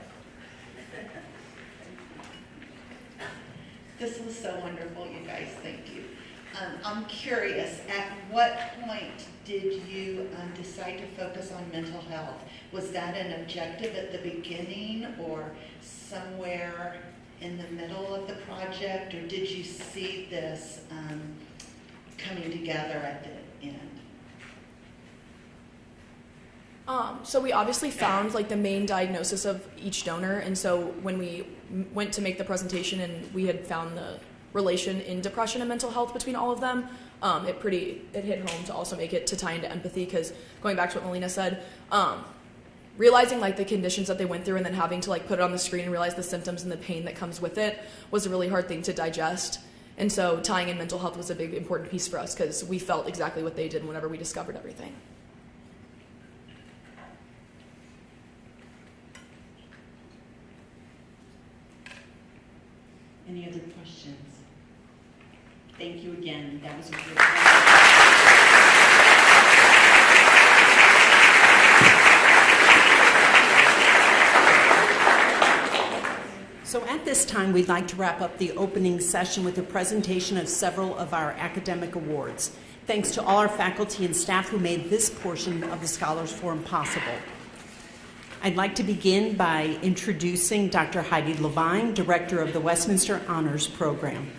This was so wonderful, you guys. Thank you. I'm curious, at what point did you decide to focus on mental health? Was that an objective at the beginning or somewhere in the middle of the project, or did you see this coming together at the end? So we obviously found like the main diagnosis of each donor, and so when we went to make the presentation and we had found the relation in depression and mental health between all of them, it hit home to also make it to tie into empathy, because going back to what Melina said, realizing like the conditions that they went through and then having to like put it on the screen and realize the symptoms and the pain that comes with it was a really hard thing to digest. And so tying in mental health was a big important piece for us because we felt exactly what they did whenever we discovered everything. Any other questions? Thank you again. That was a great So at this time, we'd like to wrap up the opening session with a presentation of several of our academic awards. Thanks to all our faculty and staff who made this portion of the Scholars Forum possible. I'd like to begin by introducing Dr. Heidi Levine, Director of the Westminster Honors Program.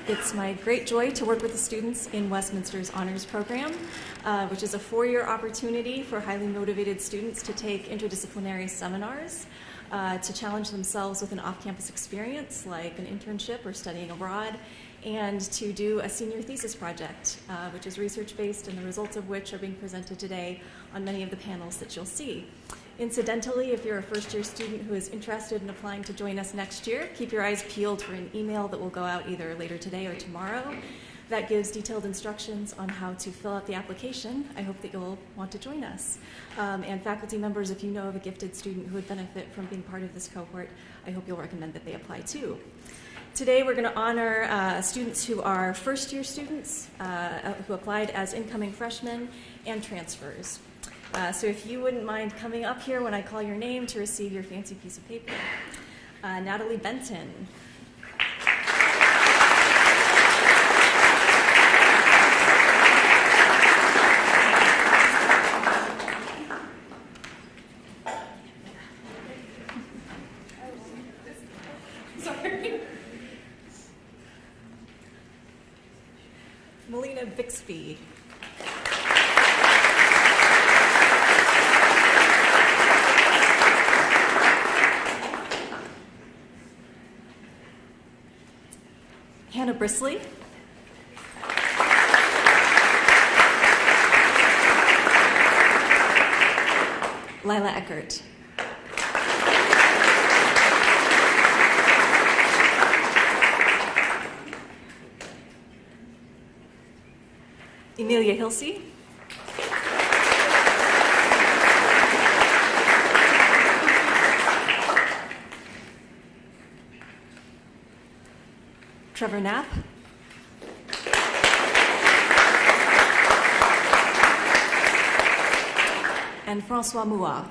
It's my great joy to work with the students in Westminster's Honors Program, which is a 4-year opportunity for highly motivated students to take interdisciplinary seminars to challenge themselves with an off-campus experience like an internship or studying abroad, and to do a senior thesis project, which is research-based and the results of which are being presented today on many of the panels that you'll see. Incidentally, if you're a first-year student who is interested in applying to join us next year, keep your eyes peeled for an email that will go out either later today or tomorrow. that gives detailed instructions on how to fill out the application. I hope that you'll want to join us. And faculty members, if you know of a gifted student who would benefit from being part of this cohort, I hope you'll recommend that they apply too. Today, we're going to honor students who are first-year students who applied as incoming freshmen and transfers. So if you wouldn't mind coming up here when I call your name to receive your fancy piece of paper. Natalie Benton. Melina Bixby. Hannah Brisley. Lila Eckert. Emilia Hilsey. Trevor Knapp. And Francois Moua.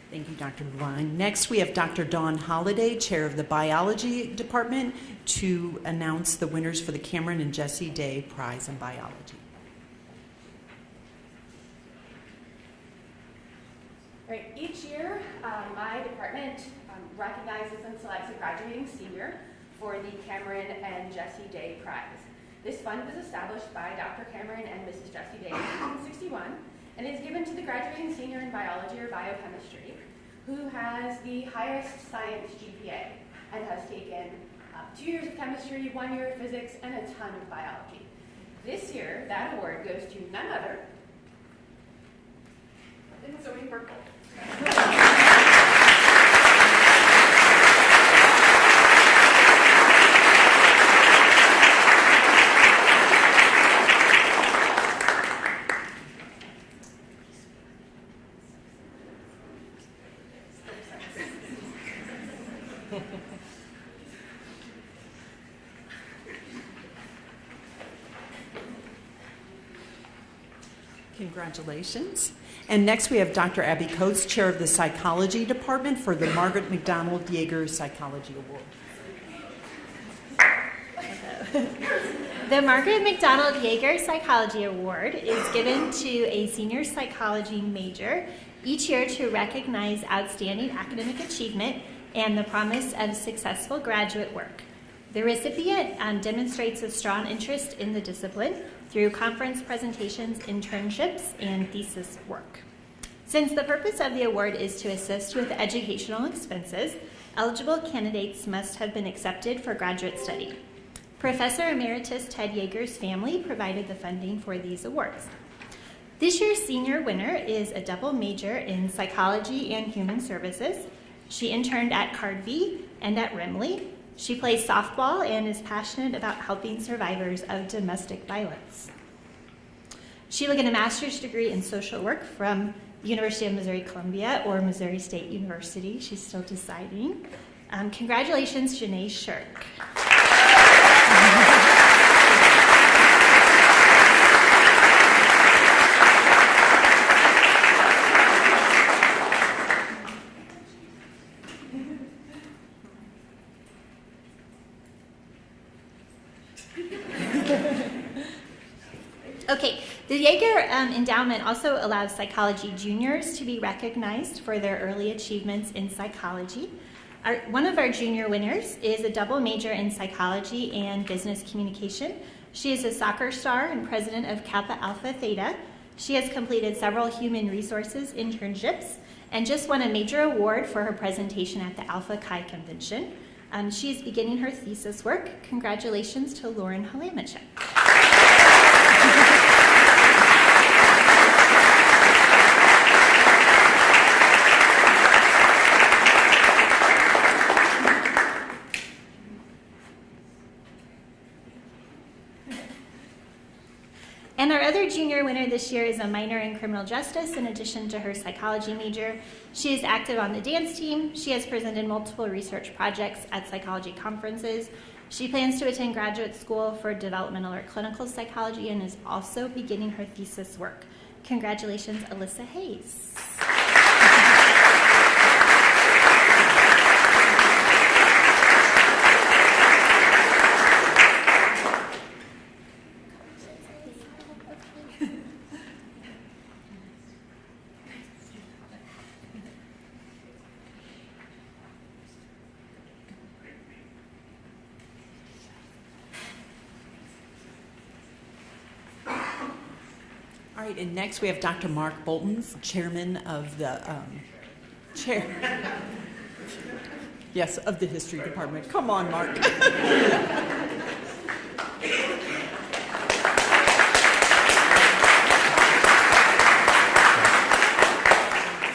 Thank you, Dr. Levine. Next, we have Dr. Dawn Holliday, Chair of the Biology Department, to announce the winners for the Cameron and Jesse Day Prize in Biology. Right, each year, my department recognizes and selects a graduating senior for the Cameron and Jesse Day Prize. This fund was established by Dr. Cameron and Mrs. Jesse Day in 1961 and is given to the graduating senior in biology or biochemistry who has the highest science GPA and has taken 2 years of chemistry, 1 year of physics, and a ton of biology. This year, that award goes to none other than Zoe Burkle. Congratulations. And next we have Dr. Abby Coates, Chair of the Psychology Department, for the Margaret McDonald Yeager Psychology Award. The Margaret McDonald Yeager Psychology Award is given to a senior psychology major each year to recognize outstanding academic achievement and the promise of successful graduate work. The recipient demonstrates a strong interest in the discipline through conference presentations, internships, and thesis work. Since the purpose of the award is to assist with educational expenses, eligible candidates must have been accepted for graduate study. Professor Emeritus Ted Yeager's family provided the funding for these awards. This year's senior winner is a double major in psychology and human services. She interned at Cardvi and at Rimley. She plays softball and is passionate about helping survivors of domestic violence. She will get a master's degree in social work from the University of Missouri-Columbia or Missouri State University. She's still deciding. Congratulations, Janae Shirk. Okay, the Yeager Endowment also allows psychology juniors to be recognized for their early achievements in psychology. One of our junior winners is a double major in psychology and business communication. She is a soccer star and president of Kappa Alpha Theta. She has completed several human resources internships and just won a major award for her presentation at the Alpha Chi Convention. She is beginning her thesis work. Congratulations to Lauren Halamachek. And our other junior winner this year is a minor in criminal justice in addition to her psychology major. She is active on the dance team. She has presented multiple research projects at psychology conferences. She plans to attend graduate school for developmental or clinical psychology and is also beginning her thesis work. Congratulations, Alyssa Hayes. All right, and next we have Dr. Mark Bolton, chairman of the of the history department. Come on, Mark.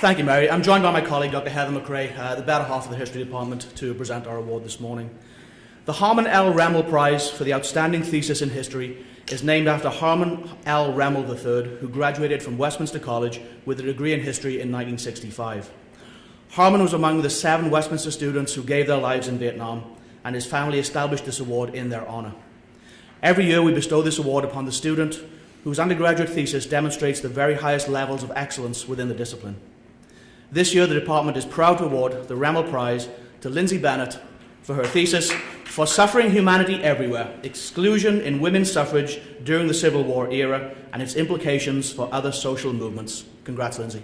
Thank you, Mary. I'm joined by my colleague, Dr. Heather McRae, the better half of the history department, to present our award this morning. The Harmon L. Remmel Prize for the Outstanding Thesis in History is named after Harmon L. Remmel III, who graduated from Westminster College with a degree in history in 1965. Harmon was among the 7 Westminster students who gave their lives in Vietnam, and his family established this award in their honor. Every year we bestow this award upon the student whose undergraduate thesis demonstrates the very highest levels of excellence within the discipline. This year the department is proud to award the Remmel Prize to Lindsay Bennett for her thesis, For Suffering Humanity Everywhere, Exclusion in Women's Suffrage During the Civil War Era and Its Implications for Other Social Movements. Congrats, Lindsay.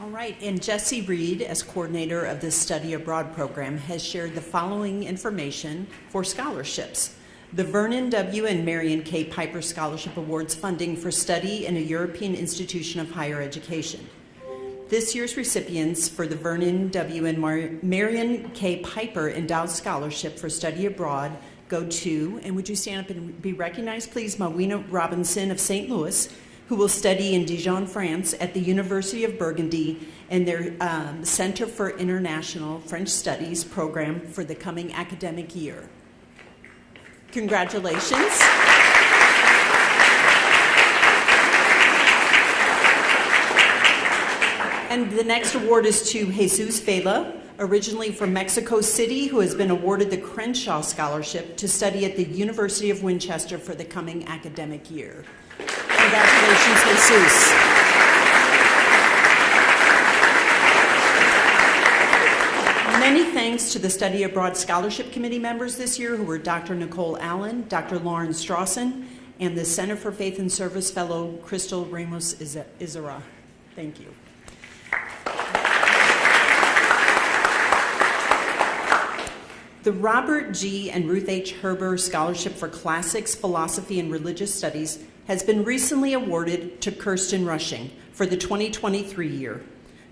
All right, and Jessie Reed, as coordinator of the Study Abroad program, has shared the following information for scholarships. The Vernon W. and Marion K. Piper Scholarship awards funding for study in a European institution of higher education. This year's recipients for the Vernon W. and Marion K. Piper Endowed Scholarship for Study Abroad go to, and would you stand up and be recognized, please, Mawina Robinson of St. Louis, who will study in Dijon, France at the University of Burgundy in their Center for International French Studies program for the coming academic year. Congratulations. And the next award is to Jesus Vela, originally from Mexico City, who has been awarded the Crenshaw Scholarship to study at the University of Winchester for the coming academic year. Congratulations, Jesus. Many thanks to the Study Abroad Scholarship Committee members this year, who were Dr. Nicole Allen, Dr. Lauren Strawson, and the Center for Faith and Service fellow Crystal Ramos Izara. Thank you. The Robert G. and Ruth H. Herber Scholarship for Classics, Philosophy, and Religious Studies has been recently awarded to Kirsten Rushing for the 2023 year.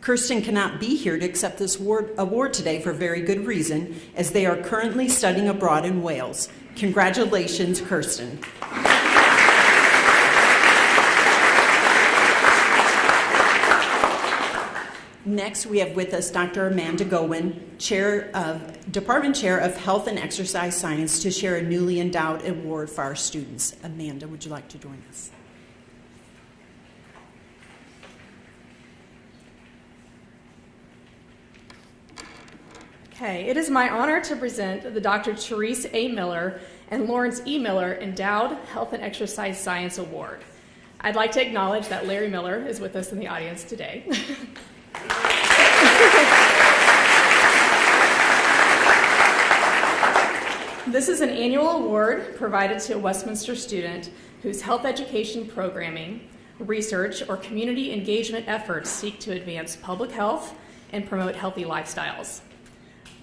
Kirsten cannot be here to accept this award today for very good reason, as they are currently studying abroad in Wales. Congratulations, Kirsten. Next, we have with us Dr. Amanda Gowen, Department Chair of Health and Exercise Science, to share a newly endowed award for our students. Amanda, would you like to join us? Okay, it is my honor to present the Dr. Therese A. Miller and Lawrence E. Miller Endowed Health and Exercise Science Award. I'd like to acknowledge that Larry Miller is with us in the audience today. This is an annual award provided to a Westminster student whose health education programming, research, or community engagement efforts seek to advance public health and promote healthy lifestyles.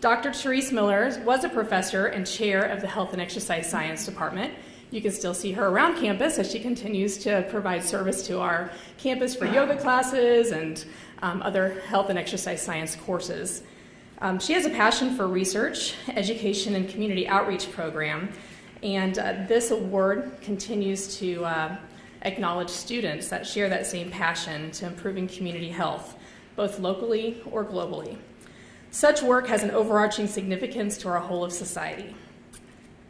Dr. Therese Miller was a professor and chair of the Health and Exercise Science Department You can still see her around campus as she continues to provide service to our campus for yoga classes and other health and exercise science courses. She has a passion for research, education, and community outreach program, and this award continues to acknowledge students that share that same passion to improving community health, both locally or globally. Such work has an overarching significance to our whole of society.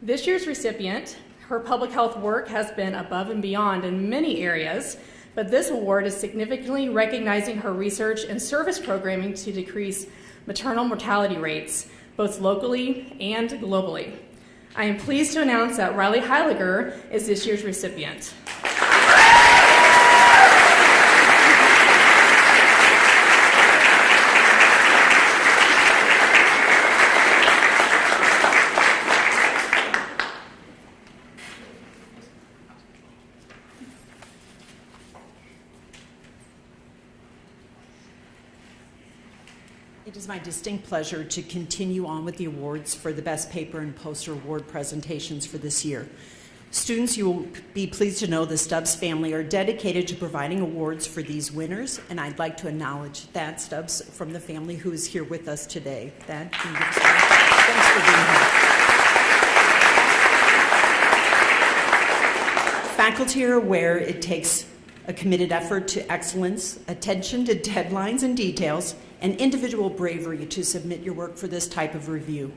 This year's recipient, her public health work has been above and beyond in many areas, but this award is significantly recognizing her research and service programming to decrease maternal mortality rates, both locally and globally. I am pleased to announce that Riley Heiliger is this year's recipient. It is my distinct pleasure to continue on with the awards for the Best Paper and Poster Award presentations for this year. Students, you will be pleased to know the Stubbs family are dedicated to providing awards for these winners, and I'd like to acknowledge Thad Stubbs from the family who is here with us today. Thad, thanks for being here. Faculty are aware it takes a committed effort to excellence, attention to deadlines and details, and individual bravery to submit your work for this type of review.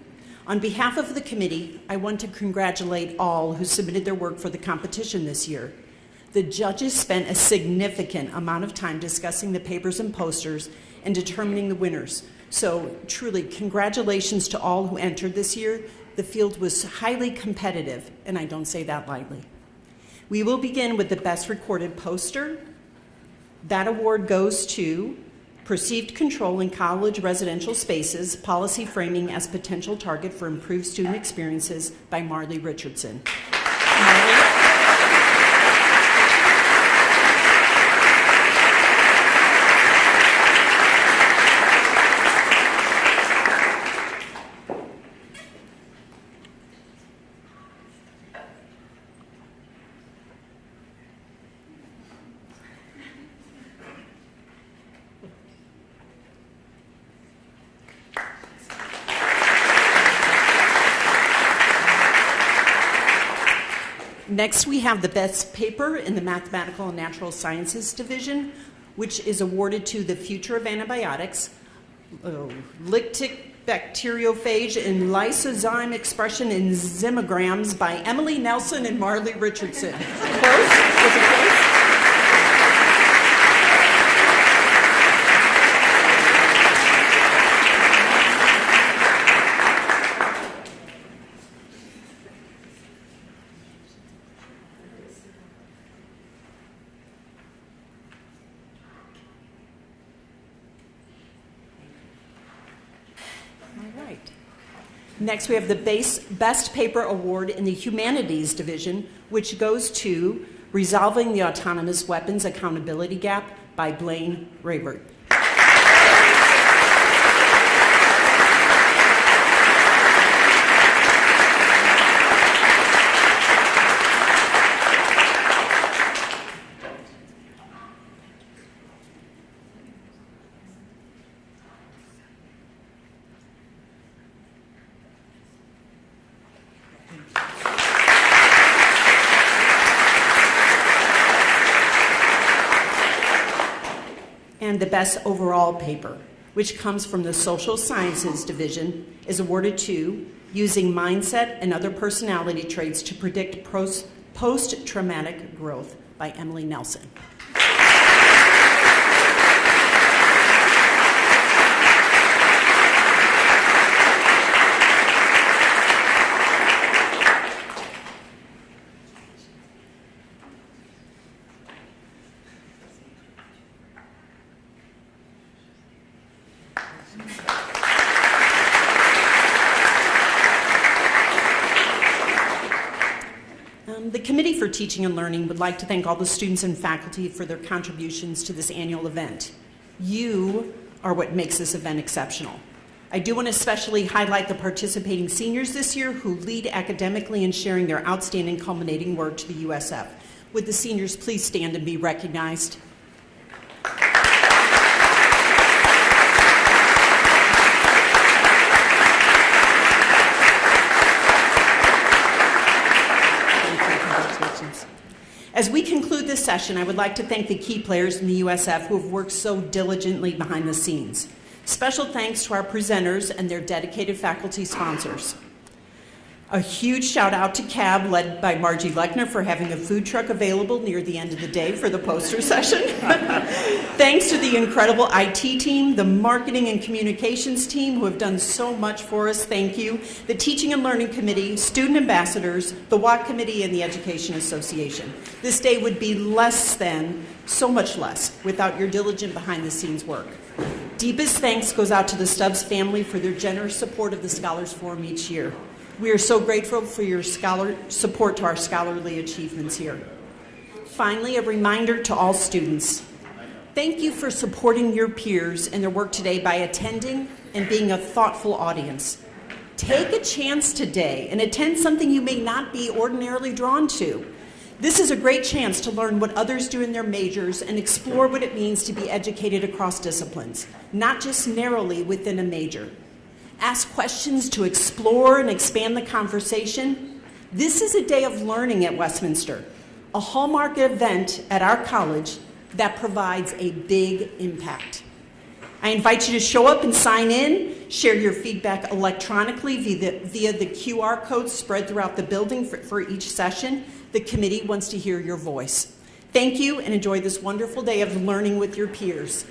On behalf of the committee, I want to congratulate all who submitted their work for the competition this year. The judges spent a significant amount of time discussing the papers and posters and determining the winners. So truly, congratulations to all who entered this year. The field was highly competitive, and I don't say that lightly. We will begin with the Best Recorded Poster. That award goes to Perceived Control in College Residential Spaces, Policy Framing as Potential Target for Improved Student Experiences by Marley Richardson. Next, we have the Best Paper in the Mathematical and Natural Sciences Division, which is awarded to The Future of Antibiotics, Lytic Bacteriophage and Lysozyme Expression in Zymograms by Emily Nelson and Marley Richardson. Close? Was it close? Next, we have the Best Paper Award in the Humanities Division, which goes to Resolving the Autonomous Weapons Accountability Gap by Blaine Rayvert. And the Best Overall Paper, which comes from the Social Sciences Division, is awarded to Using Mindset and Other Personality Traits to Predict Post-Traumatic Growth by Emily Nelson. The Committee for Teaching and Learning would like to thank all the students and faculty for their contributions to this annual event. You are what makes this event exceptional. I do want to especially highlight the participating seniors this year who lead academically in sharing their outstanding culminating work to the USF. Would the seniors please stand and be recognized? As we conclude this session, I would like to thank the key players in the USF who have worked so diligently behind the scenes. Special thanks to our presenters and their dedicated faculty sponsors. A huge shout out to CAB, led by Margie Lechner, for having a food truck available near the end of the day for the poster session. Thanks to the incredible IT team, the marketing and communications team who have done so much for us, thank you. The Teaching and Learning Committee, student ambassadors, the WAC Committee, and the Education Association. This day would be less than, so much less, without your diligent behind the scenes work. Deepest thanks goes out to the Stubbs family for their generous support of the Scholars Forum each year. We are so grateful for your support to our scholarly achievements here. Finally, a reminder to all students. Thank you for supporting your peers in their work today by attending and being a thoughtful audience. Take a chance today and attend something you may not be ordinarily drawn to. This is a great chance to learn what others do in their majors and explore what it means to be educated across disciplines, not just narrowly within a major. Ask questions to explore and expand the conversation. This is a day of learning at Westminster, a hallmark event at our college that provides a big impact. I invite you to show up and sign in, share your feedback electronically via the QR codes spread throughout the building for each session. The committee wants to hear your voice. Thank you and enjoy this wonderful day of learning with your peers.